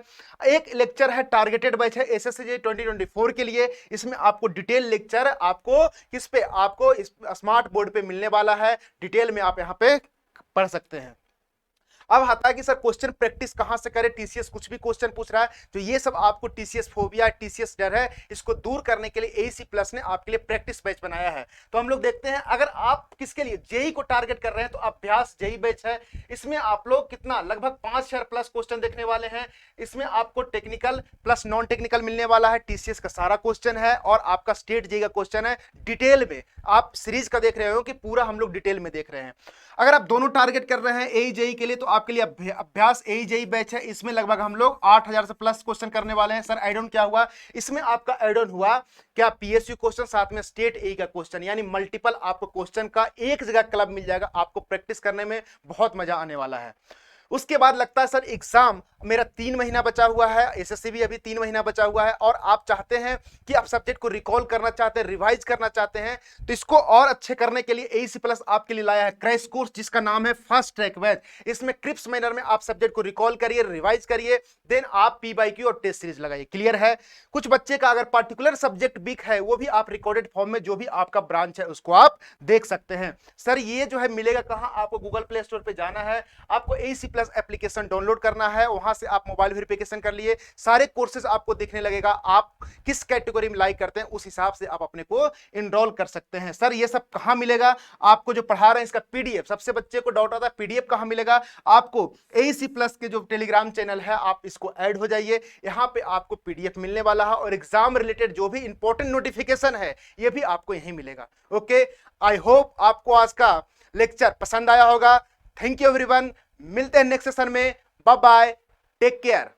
एक लेक्चर है टारगेटेड बैच है SSC JEE 2024 के लिए, इसमें आपको डिटेल लेक्चर आपको किस पे, आपको स्मार्ट बोर्ड पे मिलने वाला है, डिटेल में आप यहाँ पे पढ़ सकते हैं। अब आता है कि सर क्वेश्चन प्रैक्टिस कहां से करें, TCS कुछ भी क्वेश्चन पूछ रहा है, तो ये सब आपको TCS फोबिया, TCS डर है, इसको दूर करने के लिए AEC प्लस ने आपके लिए प्रैक्टिस बैच बनाया है। तो हम लोग देखते हैं, अगर आप किसके लिए JEE को टारगेट कर रहे हैं तो अभ्यास JEE बैच है। इसमें आप लोग कितना लगभग 5000 प्लस क्वेश्चन देखने वाले हैं। इसमें आपको टेक्निकल प्लस नॉन टेक्निकल मिलने वाला है, TCS का सारा क्वेश्चन है और आपका स्टेट JEE का क्वेश्चन है। डिटेल में आप सीरीज का देख रहे हो कि पूरा हम लोग डिटेल में देख रहे हैं। अगर आप दोनों टारगेट कर रहे हैं AE JEE के लिए तो आपके लिए अभ्यास AE JEE बैच है। इसमें लगभग हम लोग 8000 से प्लस क्वेश्चन करने वाले हैं। सर एड ऑन क्या हुआ? इसमें आपका एड ऑन हुआ क्या, PSU क्वेश्चन साथ में स्टेट AE का क्वेश्चन, यानी मल्टीपल आपको क्वेश्चन का एक जगह क्लब मिल जाएगा। आपको प्रैक्टिस करने में बहुत मजा आने वाला है। उसके बाद लगता है सर एग्जाम मेरा 3 महीना बचा हुआ है, SSC भी अभी 3 महीना बचा हुआ है, और आप चाहते हैं कि आप सब्जेक्ट को रिकॉल करना चाहते हैं, रिवाइज करना चाहते हैं, तो इसको और अच्छे करने के लिए AEC प्लस आपके लिए लाया है क्रैश कोर्स जिसका नाम है फास्ट ट्रैक बैच। इसमें क्रिप्स मैनर में आप सब्जेक्ट को रिकॉल करिए, रिवाइज करिए, देन आप PYQ और टेस्ट सीरीज लगाइए। क्लियर है? कुछ बच्चे का अगर पर्टिकुलर सब्जेक्ट वीक है वो भी आप रिकॉर्डेड फॉर्म में जो भी आपका ब्रांच है उसको आप देख सकते हैं। सर ये जो है मिलेगा कहाँ? आपको गूगल प्ले स्टोर पे जाना है, आपको AEC प्लस एप्लीकेशन डाउनलोड करना है, वहां से आप मोबाइल वेरिफिकेशन कर लिए, सारे कोर्सेज आपको दिखने लगेगा। आप किस कैटेगरी में लाइक करते हैं उस हिसाब से आप अपने को इनरोल कर सकते हैं। सर ये सब कहां मिलेगा? आपको जो पढ़ा रहे हैं इसका PDF, सबसे बच्चे को डाउट आता है PDF कहां मिलेगा? आपको AEC प्लस के जो टेलीग्राम चैनल है आप इसको ऐड हो जाइए, यहां पे आपको PDF मिलने वाला है और एग्जाम रिलेटेड जो भी इंपॉर्टेंट नोटिफिकेशन है ये भी आपको यहीं मिलेगा। ओके, आई होप आपको आज का लेक्चर पसंद आया होगा। थैंक यू एवरीवन, मिलते हैं नेक्स्ट सेशन में। Bye bye, take care.